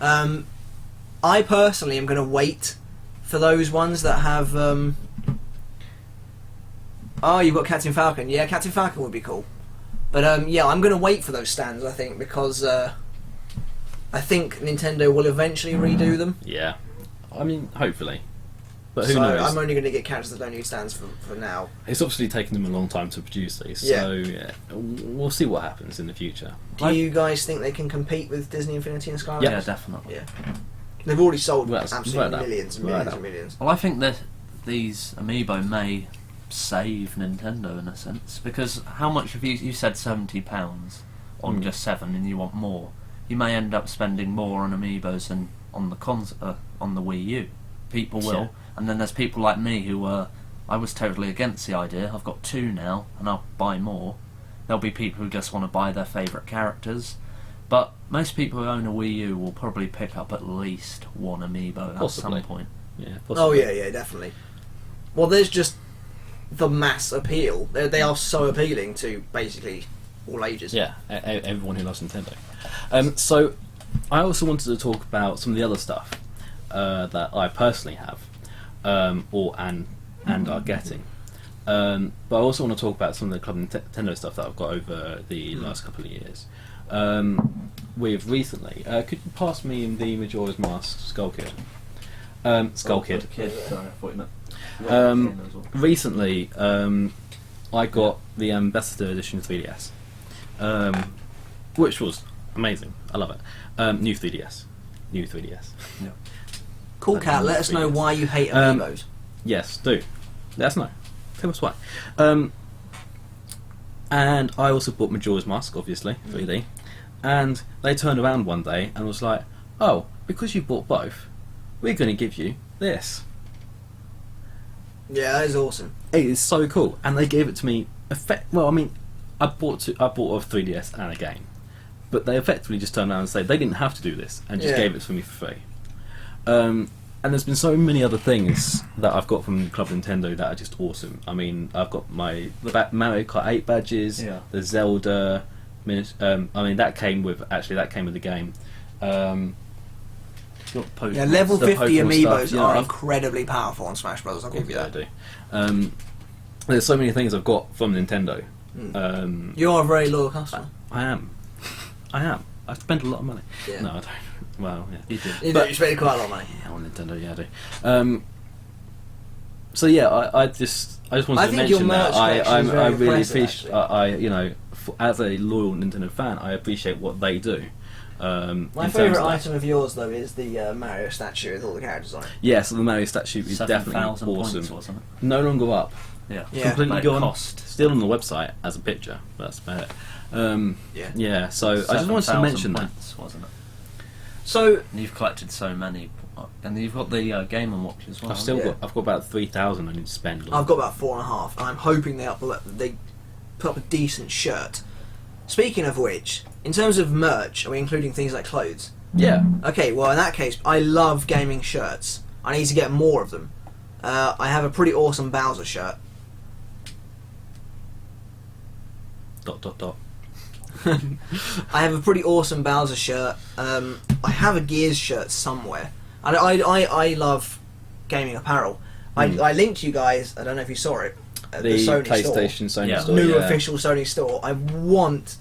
A: I personally am going to wait for those ones that have... Oh, you've got Captain Falcon. Yeah, Captain Falcon would be cool. But yeah, I'm going to wait for those stands, I think, because I think Nintendo will eventually redo them.
C: Yeah. I mean, hopefully. But who
A: So
C: knows?
A: I'm only going to get characters that don't need stands for now.
C: It's obviously taken them a long time to produce these, so yeah, we'll see what happens in the future.
A: Do you guys think they can compete with Disney Infinity and Skylanders?
B: Yeah, definitely.
A: Yeah. They've already sold
C: Well,
A: absolutely
C: right now.
A: millions and
C: Right
A: millions
C: now.
A: and millions.
B: Well, I think that these amiibo may save Nintendo in a sense, because how much have you said £70 on just 7 and you want more? You may end up spending more on amiibos than on the on the Wii U. People will,
C: Yeah.
B: and then there's people like me who I was totally against the idea. I've got 2 now and I'll buy more. There'll be people who just want to buy their favourite characters, but most people who own a Wii U will probably pick up at least one amiibo
C: Possibly.
B: at some point.
C: Yeah.
A: Oh
C: Possibly.
A: yeah, definitely. Well, there's just the mass appeal. They are so appealing to basically all ages.
C: Yeah, everyone who loves Nintendo. So, I also wanted to talk about some of the other stuff that I personally have, and are getting. But I also want to talk about some of the Club Nintendo stuff that I've got over the last couple of years. We've recently, could you pass me the Majora's Mask Skull Kid? Skull Kid.
B: Sorry, I thought you meant.
C: Recently, I got the Ambassador Edition 3DS, which was amazing. I love it. New 3DS.
B: Yeah.
A: Cool Cat, let us know why you hate amiibos.
C: Yes, do. Let us know. Tell us why. And I also bought Majora's Mask, obviously, 3D. And they turned around one day and was like, "Oh, because you bought both, we're going to give you this."
A: Yeah, that is awesome.
C: It is so cool, and they gave it to me. Well, I mean, I bought a 3DS and a game, but they effectively just turned around and said they didn't have to do this, and just gave it to me for free. And there's been so many other things that I've got from Club Nintendo that are just awesome. I mean, I've got the Mario Kart 8 badges, the Zelda. I mean, that came with the game.
A: Yeah, level
C: the
A: 50
C: Pokemon
A: amiibos
C: stuff,
A: are incredibly powerful on Smash Bros. I'll give you that.
C: I do. There's so many things I've got from Nintendo.
A: You're a very loyal customer.
C: I am. I spend a lot of money.
A: Yeah.
C: No, I don't. Well, yeah.
B: You did.
A: You do, you spend quite a lot of money.
C: Yeah, on Nintendo, yeah, I do. So yeah, I just wanted
A: I
C: to
A: think your
C: mention that
A: merch collection is very
C: I really
A: impressive,
C: appreciate.
A: actually.
C: As a loyal Nintendo fan, I appreciate what they do.
A: My favourite item of yours, though, is the Mario statue with all the characters on it.
C: Yeah, so the Mario statue is
B: 7,000
C: definitely
B: points,
C: awesome.
B: wasn't it?
C: No longer up.
B: Yeah.
A: Yeah.
C: Completely
B: Like
C: gone.
B: cost.
C: Still on the website as a picture, but that's about it. Yeah, so I just wanted to
B: 7,000
C: mention that.
B: points, wasn't it?
A: So,
B: And you've collected so many, and you've got the Game & Watch as well.
C: I've got about 3,000 I need to spend.
A: I've got about 4.5, and I'm hoping they put up a decent shirt. Speaking of which, in terms of merch, are we including things like clothes?
C: Yeah.
A: Okay, well in that case, I love gaming shirts. I need to get more of them. I have a pretty awesome Bowser shirt. ... I have a pretty awesome Bowser shirt. I have a Gears shirt somewhere. And I love gaming apparel. I linked you guys, I don't know if you saw it,
C: The
A: Sony
C: PlayStation
A: store.
C: Sony
B: Yeah.
C: store.
A: New
C: yeah.
A: official Sony store. I want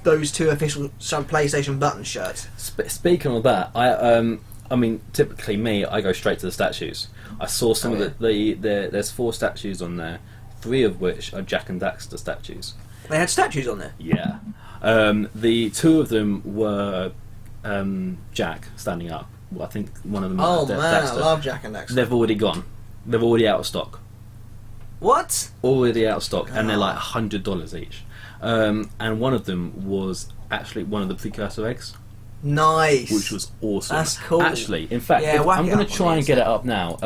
A: those two official PlayStation button shirts.
C: Speaking of that, I mean, typically I go straight to the statues. I saw some of there's 4 statues on there, 3 of which are Jack and Daxter statues.
A: They had statues on there.
C: Yeah. The 2 of them were Jack standing up. Well, I think one of them was
A: man,
C: Daxter.
A: I love Jack and Daxter.
C: They've already gone. They're already out of stock.
A: What?
C: Already out of stock, and they're like $100 each. And one of them was actually one of the precursor eggs.
A: Nice.
C: Which was awesome.
A: That's cool.
C: Actually, in fact,
A: Yeah,
C: I'm going to try and get it up now.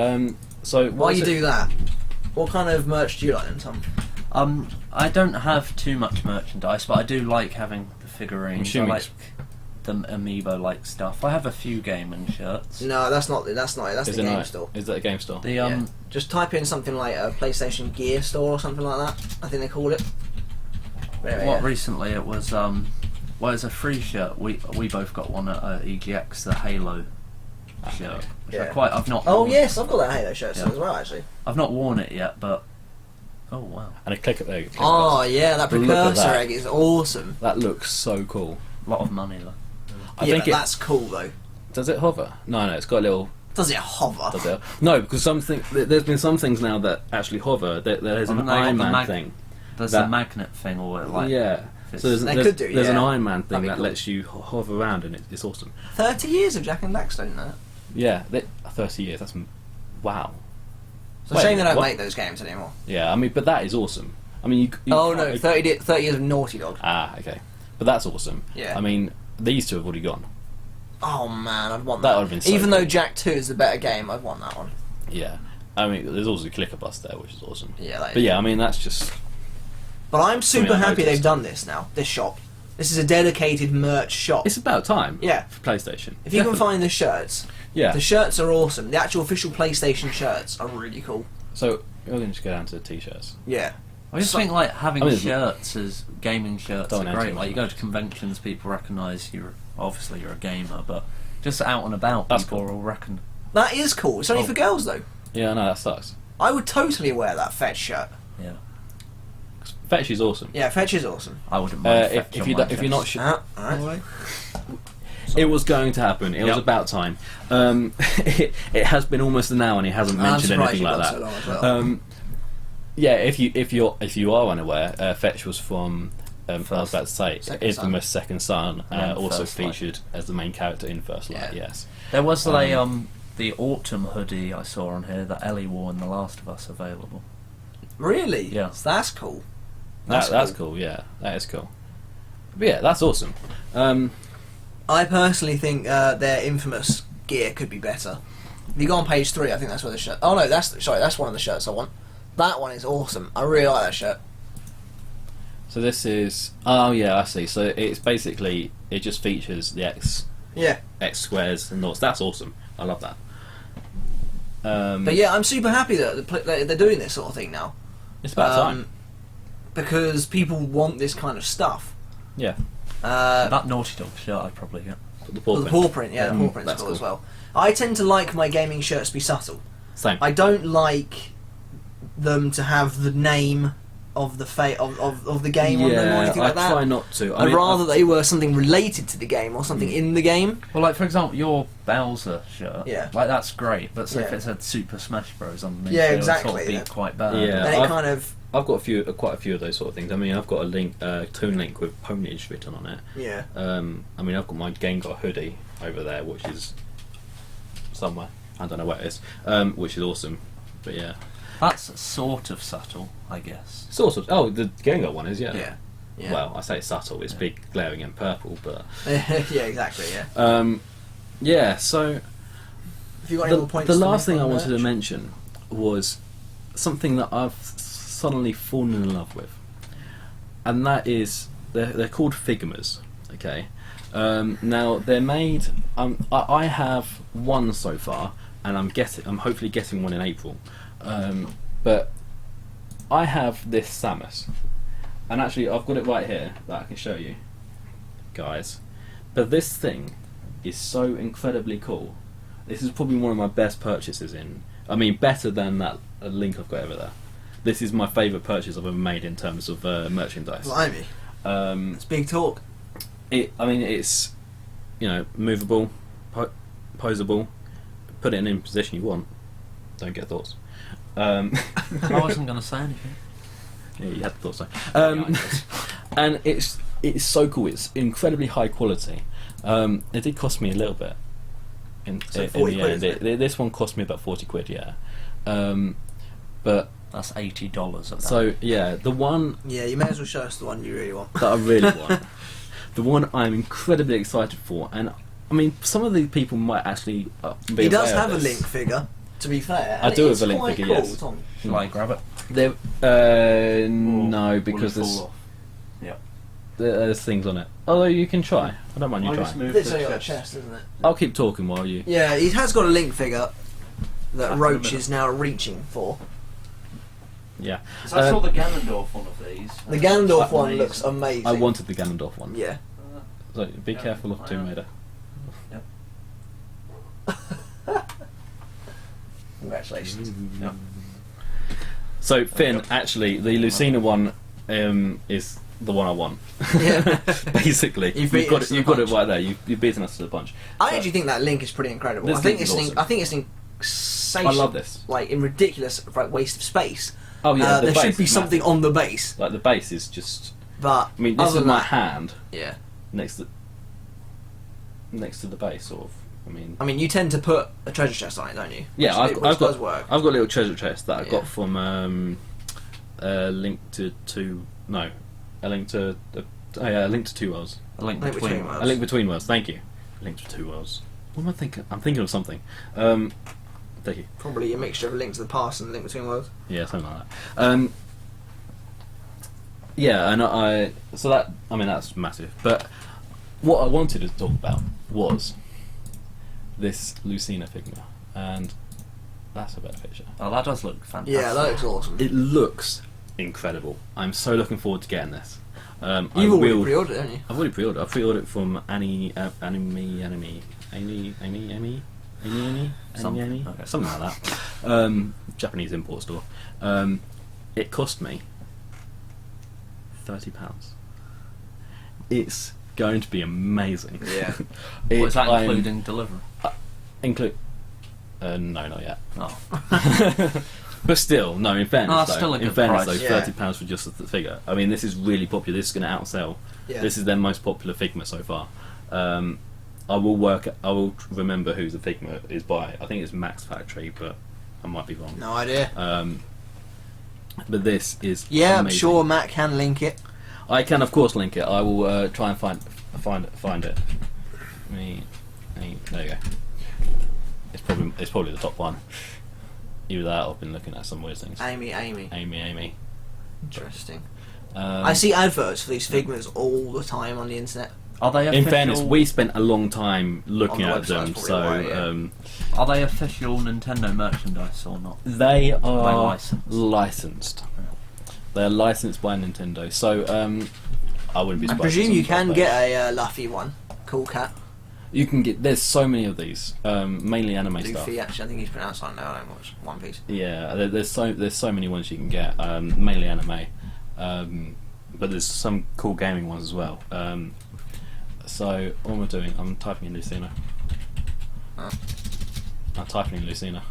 C: So
A: Why you do that? What kind of merch do you like then, Tom?
B: I don't have too much merchandise, but I do like having the figurines. I like the amiibo-like stuff. I have a few gaming shirts.
A: No, that's not it. That's the game store.
C: Is that a game store?
B: The
A: Just type in something like a PlayStation Gear store or something like that. I think they call it.
B: Recently it was well, it's a free shirt. We both got one at EGX, the Halo shirt. Which I've not.
A: Oh
B: worn.
A: yes, I've got that Halo shirt as well. Actually,
B: I've not worn it yet, but oh wow!
C: And a click at there.
A: Oh yeah, that
C: Look at
A: precursor
C: that.
A: egg is awesome.
C: That looks so cool.
B: A lot of money though.
C: I
A: Yeah,
C: think
A: but that's cool though.
C: Does it hover? No, it's got a little.
A: Does it hover?
C: Does it? No, because there's been some things now that actually hover. There's an Iron Man thing.
B: There's a magnet thing, or like
C: yeah. So there's an Iron Man thing that lets you hover around, and it's awesome.
A: 30 years of Jack and Daxter, isn't it?
C: Yeah, 30 years. That's wow.
A: It's a shame they don't make those games anymore.
C: Yeah, I mean, but that is awesome. I mean, you
A: oh no, 30 years of Naughty Dog.
C: Ah, okay, but that's awesome.
A: Yeah.
C: I mean, these 2 have already gone.
A: Oh man, I'd want
C: That
A: that.
C: would have been so
A: Even
C: cool.
A: though Jack 2 is the better game, I'd want that one.
C: Yeah. I mean, there's also a clicker bus there, which is awesome.
A: Yeah, that is.
C: But yeah, I mean, that's just.
A: But I'm super
C: I
A: happy
C: noticed.
A: they've done this now. This shop. This is a dedicated merch shop.
C: It's about time.
A: Yeah.
C: For PlayStation.
A: If you can find the shirts,
C: Yeah.
A: the shirts are awesome. The actual official PlayStation shirts are really cool.
C: So we're going to just go down to the t-shirts.
A: Yeah.
B: I just think like having
C: I mean,
B: shirts as gaming shirts
C: Don't
B: are
C: answer
B: great.
C: me.
B: Like you go to conventions, people recognise you're a gamer, but just out and about,
C: That's
B: people
C: cool.
B: will reckon.
A: That is cool. It's only for girls though.
C: Yeah, no, that sucks.
A: I would totally wear that Fetch shirt.
B: Yeah,
C: Fetch is awesome.
A: Yeah, Fetch is awesome.
B: I wouldn't mind.
C: If you're not sure,
A: Alright.
C: it was going to happen. It was about time. It has been almost an hour, and he hasn't mentioned anything like that.
A: So long as well.
C: Yeah, if you are unaware, Fetch was from I was about to say
A: Second
C: Infamous Second Son,
B: And
C: also
B: First Light.
C: featured as the main character in First Light.
A: Yeah.
C: Yes,
B: There was the autumn hoodie I saw on here that Ellie wore in The Last of Us available.
A: Really?
B: Yeah.
A: So that's cool.
C: that's cool. Yeah, that is cool. But yeah, that's awesome.
A: I personally think their Infamous gear could be better. If you go on page 3, I think that's where the shirt. Oh no, that's one of the shirts I want. That one is awesome. I really like that shirt.
C: So this is oh yeah, I see. So it's basically it just features the X squares and noughts. That's awesome. I love that.
A: But yeah, I'm super happy that they're doing this sort of thing now.
C: It's about time.
A: Because people want this kind of stuff.
C: Yeah.
B: That Naughty Dog shirt I'd probably get.
C: The
A: The paw print, yeah, the paw print's
C: that's
A: cool
C: cool.
A: as well. I tend to like my gaming shirts to be subtle.
C: Same.
A: I don't like them to have the name of the of the game on them or anything like that.
C: I try not to.
A: I'd rather they were something related to the game or something in the game.
B: Well, like for example, your Bowser shirt.
A: Yeah.
B: Like that's great, but if
A: Yeah.
B: it said Super Smash Bros underneath,
A: Yeah,
B: it would
A: exactly,
B: sort of be
A: yeah.
B: quite bad.
C: Yeah.
A: Then it kind of
C: I've got quite a few of those sort of things. I mean, I've got a Toon Link with Ponage written on it.
A: yeah.
C: I mean, I've got my Gengar hoodie over there, which is somewhere. I don't know where it is, which is awesome. But yeah,
B: That's sort of subtle, I guess.
C: sort of. Oh, the Gengar one is
A: Yeah. Yeah.
C: Well, I say it's subtle. It's big, glaring, and purple. But
A: yeah, exactly. Yeah.
C: yeah. So
A: Have you got any more points?
C: the
A: to
C: last
A: make
C: thing I
A: on
C: wanted to
A: merch?
C: mention was something that I've suddenly fallen in love with, and that is they're called Figmas. Okay. Now they're made. I have one so far, and I'm hopefully getting one in April. But I have this Samus, and actually I've got it right here that I can show you, guys. But this thing is so incredibly cool. This is probably one of my best purchases I mean, better than that link I've got over there. This is my favourite purchase I've ever made in terms of merchandise.
A: Blimey, it's big talk.
C: it's movable, posable. Put it in any position you want. Don't get thoughts.
B: I wasn't going to say anything.
C: Yeah, you had the thoughts though. And it's so cool. It's incredibly high quality. It did cost me a little bit. In the end, this one cost me about 40 quid. Yeah, but
B: that's $80 of that.
C: So yeah, the one.
A: Yeah, you may as well show us the one you really want.
C: That I really want. The one I'm incredibly excited for, and I mean, some of the people might actually be.
A: He does
C: aware
A: have a
C: of this.
A: Link figure. To be fair,
C: I do have a
A: it's
C: Link
A: quite
C: figure.
A: Cool,
C: Yes.
A: Tom.
B: Shall I grab it?
C: There, no, because there's
B: Yep.
C: there's things on it. Although you can try. I don't mind you trying.
A: It's only got a chest, isn't it?
C: I'll keep talking while you.
A: Yeah, he has got a Link figure that
B: Back in
A: Roach
B: the
A: is now reaching for.
C: Yeah.
B: So I saw the Ganondorf one of these.
A: The Ganondorf
B: That's
A: one
B: amazing.
A: looks amazing.
C: I wanted the Ganondorf one.
A: Yeah.
C: So be careful of Tomb Raider.
A: Congratulations.
B: Yep.
C: So Finn, actually, the Lucina one is the one I want.
A: Yeah.
C: Basically,
A: You've beaten us to the
C: you've got it
A: punch.
C: right there. You've beaten us to the punch.
A: I actually think that Link is pretty incredible.
C: This
A: I think
C: Link is awesome.
A: I think it's insane.
C: I love this.
A: Like in ridiculous waste of space.
C: Oh yeah, the
A: there
C: base
A: should be
C: is
A: something
C: massive.
A: on the base.
C: Like the base is just.
A: But
C: I mean, this
A: other
C: is
A: than
C: my
A: that-
C: hand
A: Yeah.
C: next to the base, sort of.
A: I mean, you tend to put a treasure chest on it, don't you?
C: Yeah,
A: Which
C: I've
A: does
C: got
A: work.
C: I've got a little treasure chest that I
A: Yeah.
C: got from Link to Two Worlds.
B: A Link
A: Link
B: Between
A: Between
B: Worlds.
C: A Link Between Worlds. Thank you. A Link to Two Worlds. What am I thinking? I'm thinking of something. Thank you.
A: Probably a mixture of Link to the Past and Link Between Worlds.
C: Yeah, something like that. Yeah, and that's massive. But what I wanted to talk about was this Lucina figure, and that's a better picture.
B: Oh, that does look fantastic.
A: Yeah, that looks awesome.
C: It looks incredible. I'm so looking forward to getting this.
A: You've already pre-ordered it, haven't you?
C: I've already pre-ordered. I pre-ordered it from Anime,
B: Something, okay.
C: something like that. Japanese import store. It cost me £30. It's going to be amazing.
A: Yeah.
B: Is that including delivery?
C: Include? No, not yet.
B: Oh.
C: But still, no. In fairness,
B: No, that's
C: though,
B: still a
C: in
B: good
C: fairness,
B: price.
C: though,
A: Yeah.
C: £30 for just the figure. I mean, this is really popular. This is going to outsell.
A: Yeah.
C: This is their most popular Figma so far. I will remember who the Figma is by. I think it's Max Factory, but I might be wrong.
A: No idea.
C: But this is
A: Yeah, I'm
C: amazing.
A: sure Matt can link it.
C: I can, of course, link it. I will try and find it. There you go. It's probably the top one. Either that, or I've been looking at some weird things.
A: Amy. Interesting.
C: Um,
A: I see adverts for these Figmas all the time on the internet.
B: Are they
C: In
B: official?
C: fairness, we spent a long time looking
A: On the
C: at them,
A: website's
C: so
A: probably why, yeah.
B: Are they official Nintendo merchandise or not?
C: they are
B: licensed?
C: licensed. They are licensed by Nintendo, so I wouldn't be
A: I
C: surprised.
A: presume
C: if
A: you
C: someone
A: can
C: does
A: get a Luffy one. Cool Cat.
C: You can get. There's so many of these, mainly anime stuff.
A: Luffy, actually, I think he's pronounced like that. I don't watch One Piece.
C: Yeah, there's so many ones you can get, mainly anime, but there's some cool gaming ones as well. So what am I doing? I'm typing in Lucina.
A: Oh.
C: I'm typing in Lucina.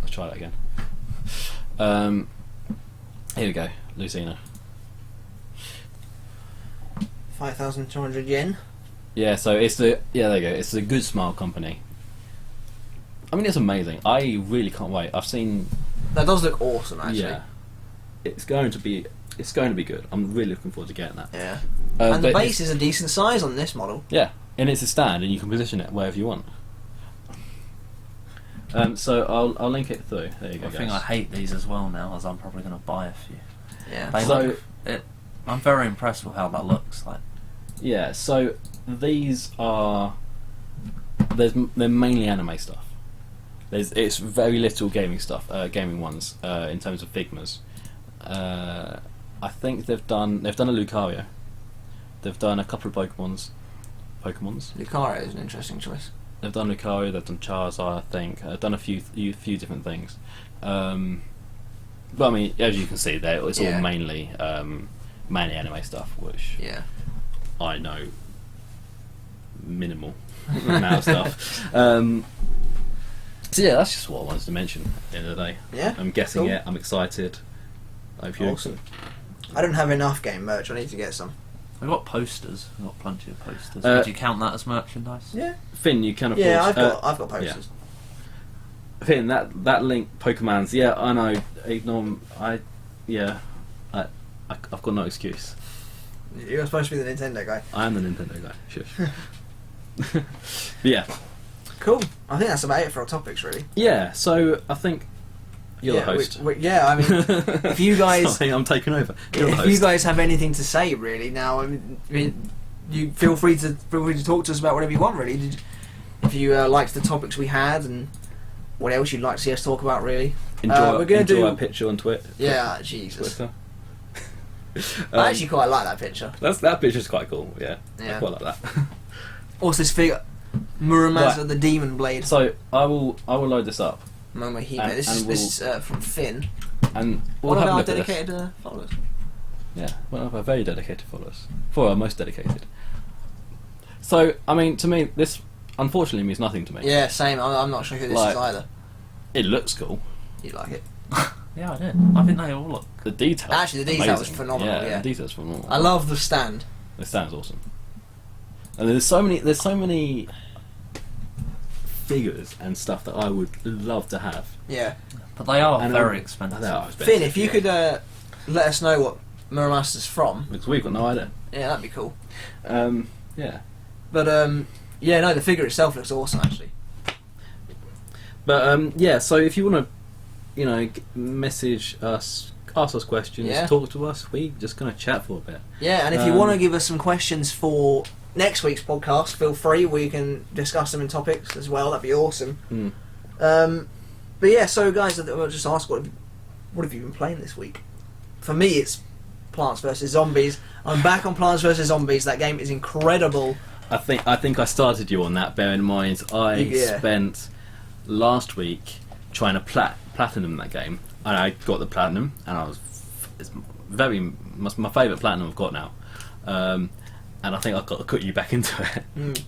C: Let's try that again. Here we go, Lucina.
A: 5,200 yen.
C: Yeah, so there you go. It's the Good Smile company. I mean, it's amazing. I really can't wait. I've seen.
A: That does look awesome, actually.
C: Yeah, it's going to be good. I'm really looking forward to getting that.
A: Yeah. And the
C: but
A: base is a decent size on this model.
C: Yeah, and it's a stand, and you can position it wherever you want. So I'll link it through. There you go.
B: I think I hate these as well now, as I'm probably going to buy a few.
A: Yeah.
B: They
C: So-
B: I'm very impressed with how that looks. Like,
C: Yeah, so these are they're mainly anime stuff. It's very little gaming stuff, gaming ones in terms of Figmas. I think they've done a Lucario. They've done a couple of Pokemons.
A: Lucario is an interesting choice.
C: They've done Lucario. They've done Charizard. I think. They've done a few different things. But I mean, as you can see, it's
A: Yeah.
C: all mainly anime stuff, which
A: Yeah.
C: I know minimal amount of stuff. So yeah, that's just what I wanted to mention at the end of the day.
A: Yeah,
C: I'm getting
A: cool.
C: it. I'm excited. I hope you.
A: Awesome. I don't have enough game merch. I need to get some.
B: I got posters. I got plenty of posters.
C: Uh,
B: Would you count that as merchandise?
A: Yeah.
C: Finn, you can afford.
A: Yeah, I've got posters.
C: Finn, that link Pokemon's. Yeah, I know. Ignore. I've got no excuse.
A: You're supposed to be the Nintendo guy.
C: I am the Nintendo guy. Shush. But yeah.
A: Cool. I think that's about it for our topics, really.
C: Yeah. So I think you're the host.
A: Yeah, I mean, if you guys,
C: Sorry, I'm taking over. You're the
A: if
C: host.
A: you guys have anything to say, really, now, I mean, you feel free to talk to us about whatever you want, really. If you liked the topics we had and what else you'd like to see us talk about, really. We're gonna do
C: our picture on Twitter.
A: Yeah, Jesus.
C: Twitter.
A: I actually quite like that picture.
C: That picture's quite cool. Yeah,
A: Yeah.
C: I quite like that.
A: Also, this figure, Muramasa
C: Right.
A: the Demon Blade.
C: So I will load this up
A: Momohime.
C: and
A: This
C: we'll-
A: is from Finn.
C: and we'll
A: One of
C: have a
A: our
C: look at this.
A: dedicated followers.
C: Yeah, one of our very dedicated followers. For our most dedicated. So I mean, to me, this unfortunately means nothing to me.
A: Yeah, same. I'm not sure who this
C: Like-
A: is either.
C: It looks cool.
A: You like it?
B: Yeah, I did. I think they all look.
C: The detail.
A: Actually, the detail was
C: amazing.
A: phenomenal, yeah.
C: the detail's phenomenal.
A: I love the stand.
C: The stand's awesome. And there's so many figures and stuff that I would love to have.
A: Yeah.
B: But they are
C: And
B: very
C: they
B: expensive.
C: are expensive,
A: Finn, if you
C: yeah.
A: could let us know what Muramaster's from,
C: Because we've got no idea.
A: yeah, that'd be cool.
C: Yeah.
A: But yeah, no, the figure itself looks awesome, actually.
C: But yeah, so if you want to, message us, ask us questions,
A: Yeah.
C: talk to us, we're just going to chat for a bit.
A: Yeah, and if you want to give us some questions for next week's podcast, feel free. We can discuss them in topics as well. That'd be awesome.
C: Mm.
A: But yeah, so guys, I'll just ask, what have you been playing this week? For me, it's Plants vs Zombies. I'm back on Plants vs Zombies. That game is incredible.
C: I think I started you on that. Bear in mind, I
A: Yeah.
C: spent last week trying to platinum that game, and I got the platinum, and it's my favourite platinum I've got now, and I think I've got to put you back into it.
A: Mm.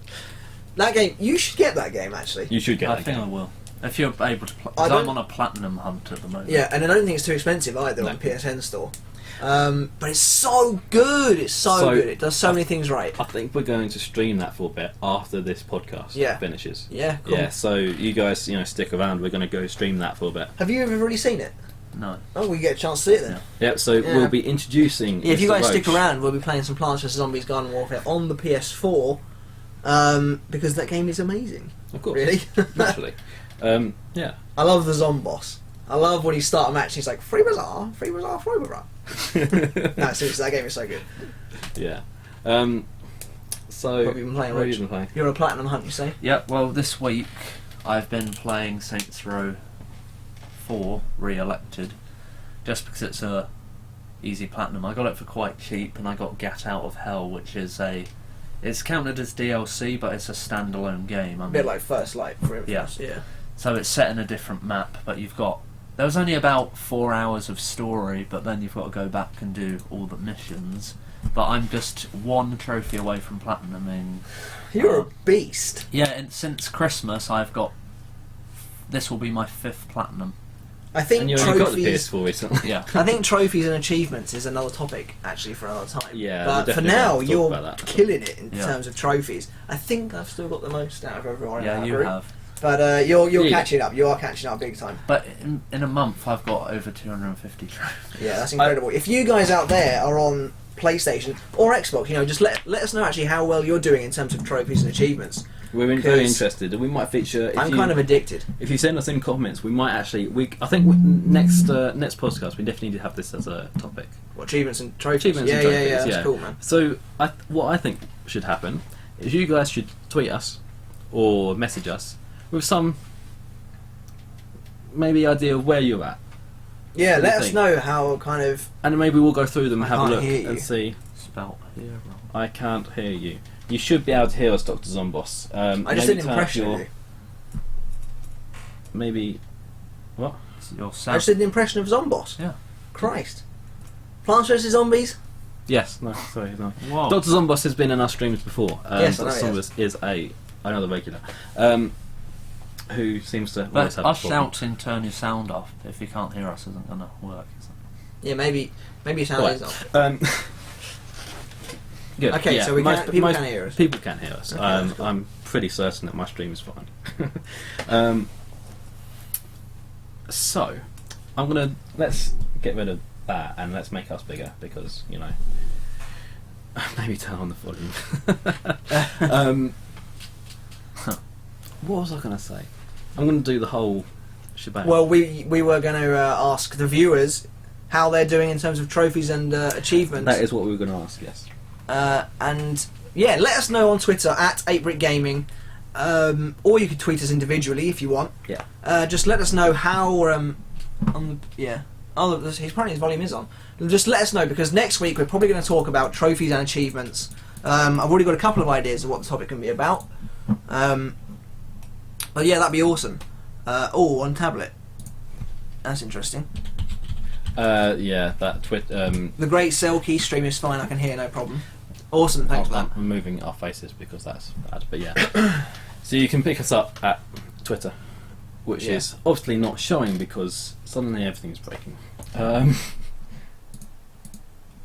A: That game, you should get that game actually.
C: You should get
B: I
C: that
B: think
C: game.
B: I will. If you're able to play.
A: I
B: Because I'm
A: don't-
B: on a platinum hunt at the moment.
A: Yeah, and I don't think it's too expensive either
C: No.
A: on PSN store. But it's so good. It's so good. It does so many things right.
C: I think we're going to stream that for a bit after this podcast
A: Yeah.
C: finishes.
A: Yeah, cool.
C: Yeah, so you guys, stick around. We're going to go stream that for a bit.
A: Have you ever really seen it?
B: No.
A: Oh, we get a chance to see it then.
B: Yeah.
C: Yep. So
A: Yeah.
C: we'll be introducing.
A: Yeah, if you
C: Mr.
A: guys stick
C: Roach.
A: around, we'll be playing some Plants vs Zombies Garden Warfare on the PS4 because that game is amazing.
C: Of course.
A: Really?
C: Naturally. Yeah.
A: I love the Zomboss. I love when you start a match and he's like, free bazaar, free bazaar, free bazaar. No, seriously, that game is so good.
C: Yeah. So.
A: What have you been playing,
C: What have
A: Rich?
C: you been playing?
A: You're a platinum hunt, you say?
B: Yeah, well, this week I've been playing Saints Row 4 re-elected just because it's a easy platinum. I got it for quite cheap, and I got Get Out of Hell, which is it's counted as DLC, but it's a standalone game.
A: A bit like First Light, for instance. Yeah.
B: So it's set in a different map, but there was only about 4 hours of story, but then you've got to go back and do all the missions. But I'm just one trophy away from platinuming.
A: You're a beast.
B: Yeah, and since Christmas this will be my 5th platinum.
A: I think
C: And you only got the
A: trophies.
C: PS4 recently.
B: Yeah.
A: I think trophies and achievements is another topic actually for another time.
C: Yeah, we'll
A: but for
C: definitely
A: now
C: have to talk
A: you're
C: about that.
A: killing it in
B: Yeah.
A: terms of trophies. I think I've still got the most out of everyone. in
B: Yeah,
A: our
B: you
A: group.
B: have.
A: But you're
C: Yeah.
A: catching up. You are catching up big time.
B: But in a month, I've got over 250 trophies.
A: Yeah, that's incredible. If you guys out there are on PlayStation or Xbox, just let us know actually how well you're doing in terms of trophies and achievements.
C: We're very
A: 'Cause
C: interested, and we might feature.
A: I'm kind of addicted.
C: If you send us in comments, we might actually. I think next podcast we definitely need to have this as a topic.
A: What, achievements and trophies?
C: Achievements
A: yeah,
C: and trophies,
A: yeah, that's
C: yeah.
A: cool, man.
C: So what I think should happen is you guys should tweet us or message us with some maybe idea of where you're at,
A: Yeah,
C: What do you
A: let us
C: think?
A: know how kind of.
C: and then maybe we'll go through them and
A: I
C: have a
A: can't
C: look
A: hear you.
C: and see.
B: Spelt here wrong.
C: I can't hear you. You should be able to hear us, Dr. Zomboss.
A: I just did an
C: turn up
A: impression of
C: your-
A: you.
C: Maybe what?
B: It's your
A: I
B: sound.
A: just did an impression of Zomboss.
B: Yeah.
A: Christ. Plants vs Zombies.
C: Yes, no, sorry, no.
B: Whoa.
C: Dr. Zombos has been in our streams before.
A: Yes, I know
C: Dr.
A: he
C: Zombos is another regular, who seems to always
B: But
C: have
B: us
C: a problem.
B: shouting "turn your sound off" if you can't hear us isn't going to work, is it?
A: Yeah, maybe your sound
C: Right.
A: is off.
C: Good.
A: Okay,
C: yeah,
A: so people can hear us.
C: People can hear us.
A: Okay, that's cool.
C: I'm pretty certain that my stream is fine. So, let's get rid of that and let's make us bigger because, you know, maybe turn on the volume. What was I going to say? I'm going to do the whole shebang.
A: Well, we were going to ask the viewers how they're doing in terms of trophies and achievements.
C: That is what we were going to ask, yes.
A: And yeah, let us know on Twitter at 8BritGaming, or you could tweet us individually if you want.
C: Yeah.
A: Just let us know how. Oh, apparently his volume is on. Just let us know because next week we're probably going to talk about trophies and achievements. I've already got a couple of ideas of what the topic can be about. But yeah, that'd be awesome. On tablet. That's interesting.
C: Yeah, that
A: The Great Selkie stream is fine. I can hear, no problem. Awesome, thanks for that.
C: I'm moving our faces because that's bad, but yeah. So you can pick us up at Twitter, which is obviously not showing because suddenly everything's breaking.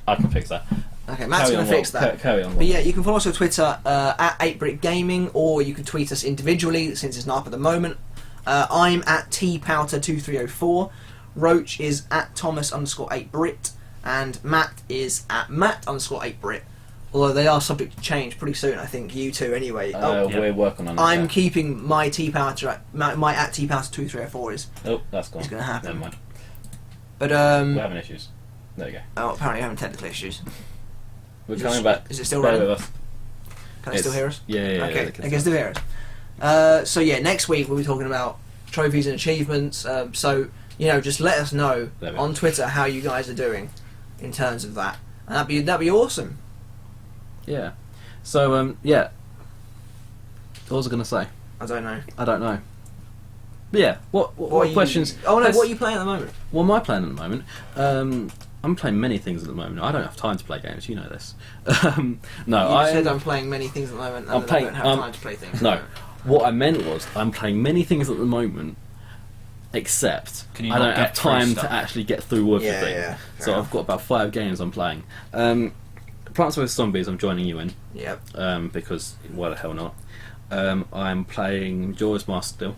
C: I can fix that.
A: Okay, Matt's going to fix that.
C: Carry on.
A: But yeah, you can follow us on Twitter at 8BritGaming, or you can tweet us individually since it's not up at the moment. I'm at tpowter2304. Roach is at Thomas_8Brit, and Matt is at Matt_8Brit. Although they are subject to change pretty soon, I think you two anyway.
C: We're working on that.
A: I'm keeping my tpowter at my at tpowter2304 is.
C: Oh, that's gone.
A: It's going to happen.
C: Never mind.
A: But
C: We're having issues. There you go.
A: oh, apparently we're having technical issues.
C: We're coming back.
A: Is it still
C: Bear
A: running?
C: with us.
A: Can they still hear us?
C: Yeah.
A: Okay,
C: they can
A: I can still hear us. So yeah, next week we'll be talking about trophies and achievements. So you know, just let us know
C: There we
A: on
C: go.
A: Twitter how you guys are doing in terms of that, and that'd be awesome.
C: Yeah. So yeah. What was I going to say?
A: I don't know.
C: I don't know. But yeah. What
A: are you-
C: questions?
A: Oh no,
C: Let's-
A: what are you playing at the moment?
C: What am I playing at the moment? I'm playing many things at the moment. I don't have time to play games. You know this. No,
A: You
C: I
A: said I'm playing many things at the moment, and
C: I'm
A: then
C: playing-
A: I don't have time to play things.
C: No, what I meant was I'm playing many things at the moment, except
B: Can you
C: I
B: not
C: don't have
B: get through
C: time
B: stuff?
C: to actually get through everything.
A: Yeah,
C: so
A: fair
C: I've got about 5 games I'm playing. Plants vs Zombies I'm joining you in
A: Yep.
C: because why the hell not? I'm playing Majora's Mask still.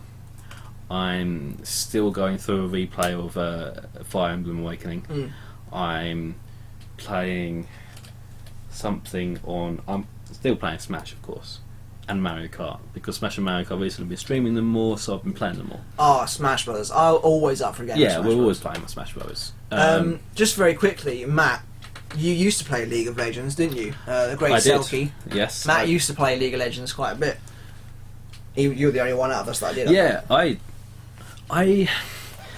C: I'm still going through a replay of Fire Emblem Awakening.
A: Mm.
C: I'm playing something on. I'm still playing Smash, of course, and Mario Kart because Smash and Mario Kart recently been streaming them more, so I've been playing them more.
A: Oh, Smash Brothers. I'm always up for a game.
C: Yeah,
A: of
C: we're
A: Smash
C: always
A: Brothers.
C: playing with Smash Brothers.
A: Just very quickly, Matt, you used to play League of Legends, didn't you? The Great
C: I did.
A: Selkie.
C: Yes,
A: Matt used to play League of Legends quite a bit. You're the only one out of us that did.
C: Yeah, I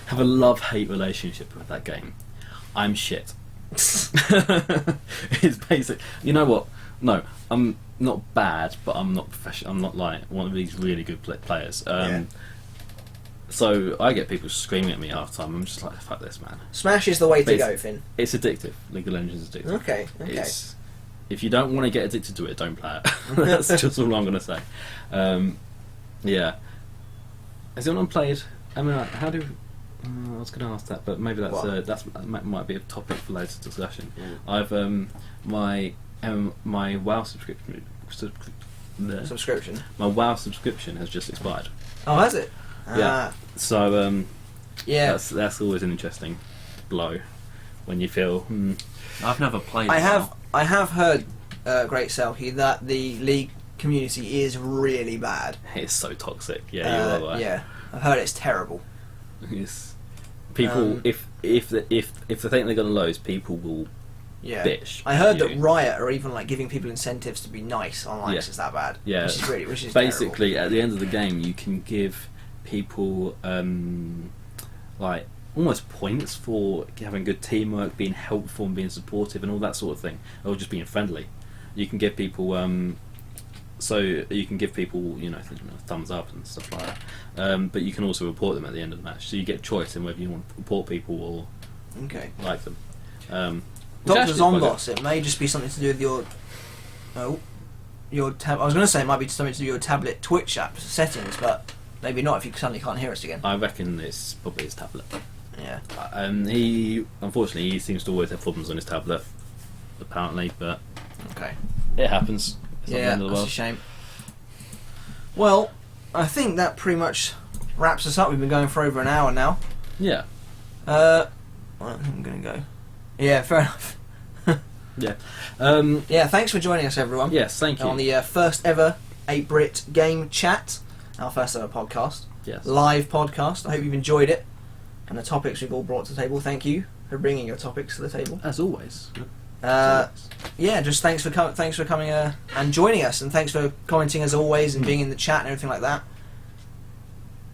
C: have a love-hate relationship with that game. I'm shit. It's basic. You know what? No, I'm not bad, but I'm not professional. I'm not like one of these really good players.
A: Yeah.
C: So I get people screaming at me half the time. I'm just like, fuck this, man.
A: Smash is the way to
C: Basi-
A: go, Finn.
C: It's addictive. League of Legends is addictive.
A: Okay.
C: If you don't want to get addicted to it, don't play it. That's just all I'm going to say. Yeah. Has anyone played? I mean, how do? I was going to ask that, but maybe that might be a topic for later discussion. I've my WoW subscription.
A: Subscription.
C: My WoW subscription has just expired.
A: Oh, has it?
C: Yeah. So
A: Yeah.
C: that's always an interesting blow when you feel.
B: I've never played.
A: I
B: WoW.
A: have heard, Great Selkie, that the League community is really bad.
C: It's so toxic. Yeah, you are right.
A: Yeah, I've heard it's terrible.
C: Yes. People, if they think they're going to lose, people will
A: Yeah.
C: bitch.
A: I heard
C: you.
A: that Riot are even like giving people incentives to be nice online.
C: Yeah.
A: It's that bad.
C: Yeah.
A: Which is
C: Basically,
A: terrible.
C: at the end of the game, you can give people like almost points for having good teamwork, being helpful, and being supportive, and all that sort of thing, or just being friendly. You can give people so you can give people thumbs up and stuff like that. But you can also report them at the end of the match, so you get choice in whether you want to report people or
A: Okay.
C: like them.
A: Dr.
C: actually quite
A: Zomboss, it may just be something to do with your... Oh. I was going to say it might be something to do with your tablet Twitch app settings, but maybe not if you suddenly can't hear us again.
C: I reckon it's probably his tablet.
A: Yeah.
C: Unfortunately, he seems to always have problems on his tablet, apparently, but
A: Okay.
C: it happens. It's not the
A: Yeah,
C: end of the
A: that's a
C: world.
A: shame. Well, I think that pretty much wraps us up. We've been going for over an hour now.
C: Yeah.
A: Well, I'm going to go. Yeah, fair enough.
C: Yeah.
A: Yeah, thanks for joining us, everyone.
C: Yes, thank you.
A: On the first ever 8-Brit Game Chat, our first ever podcast.
C: Yes.
A: Live podcast. I hope you've enjoyed it. And the topics we've all brought to the table. Thank you for bringing your topics to the table.
C: As always.
A: Yeah, just thanks for coming and joining us, and thanks for commenting as always and being in the chat and everything like that.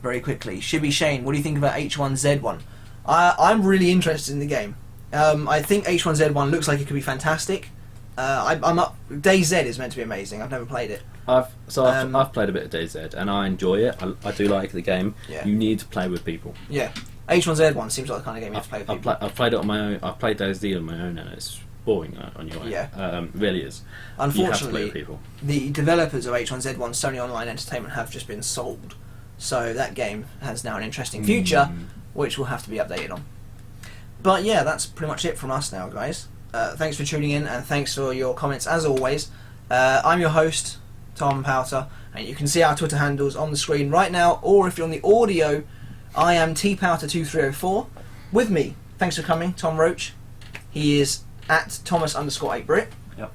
A: Very quickly, Shibby Shane, what do you think about H1Z1? I'm really interested in the game. I think H1Z1 looks like it could be fantastic. I'm up. DayZ is meant to be amazing. I've never played it.
C: I've played a bit of DayZ and I enjoy it. I do like the game.
A: Yeah.
C: You need to play with people.
A: Yeah, H1Z1 seems like the kind of game you have to play with people.
C: I've played it on my own. I've played DayZ on my own, and it's boring on your own.
A: Yeah.
C: Really is.
A: Unfortunately,
C: you have to play with people.
A: The developers of H1Z1, Sony Online Entertainment, have just been sold. So that game has now an interesting future, which will have to be updated on. But yeah, that's pretty much it from us now, guys. Thanks for tuning in, and thanks for your comments as always. I'm your host, Tom Powter, and you can see our Twitter handles on the screen right now, or if you're on the audio, I am tpowter2304. With me, thanks for coming, Tom Roach. He is at Thomas_8Brit.
B: Yep.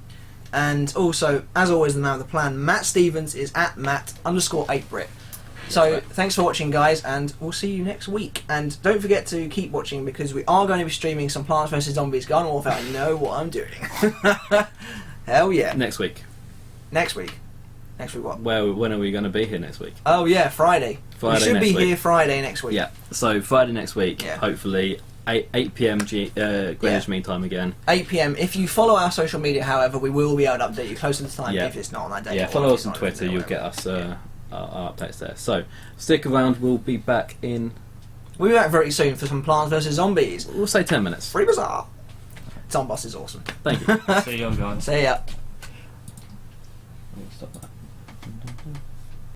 A: And also, as always, the man of the plan, Matt Stevens, is at Matt_8Brit. So, thanks for watching, guys, and we'll see you next week. And don't forget to keep watching, because we are going to be streaming some Plants vs. Zombies Garden Warfare. I know what I'm doing. Hell yeah.
C: Next week.
A: Next week what?
C: Well, when are we going to be here next week?
A: Oh yeah, Friday.
C: Friday
A: we should
C: next
A: be
C: week.
A: here Friday next week.
C: Yeah. So Friday next week,
A: Yeah.
C: hopefully 8 p.m. Greenwich Mean Time again.
A: 8 p.m. If you follow our social media, however, we will be able to update you closer to the time if it's not on that day.
C: Yeah,
A: or
C: follow
A: if
C: us
A: it's
C: on
A: not
C: Twitter.
A: or
C: You'll
A: whatever.
C: get us our updates there. So stick around. We'll be back in.
A: We'll be back very soon for some Plants vs. Zombies.
C: We'll say 10 minutes.
A: Free Bazaar. Zomboss is awesome.
C: Thank you.
B: See you guys.
A: See ya.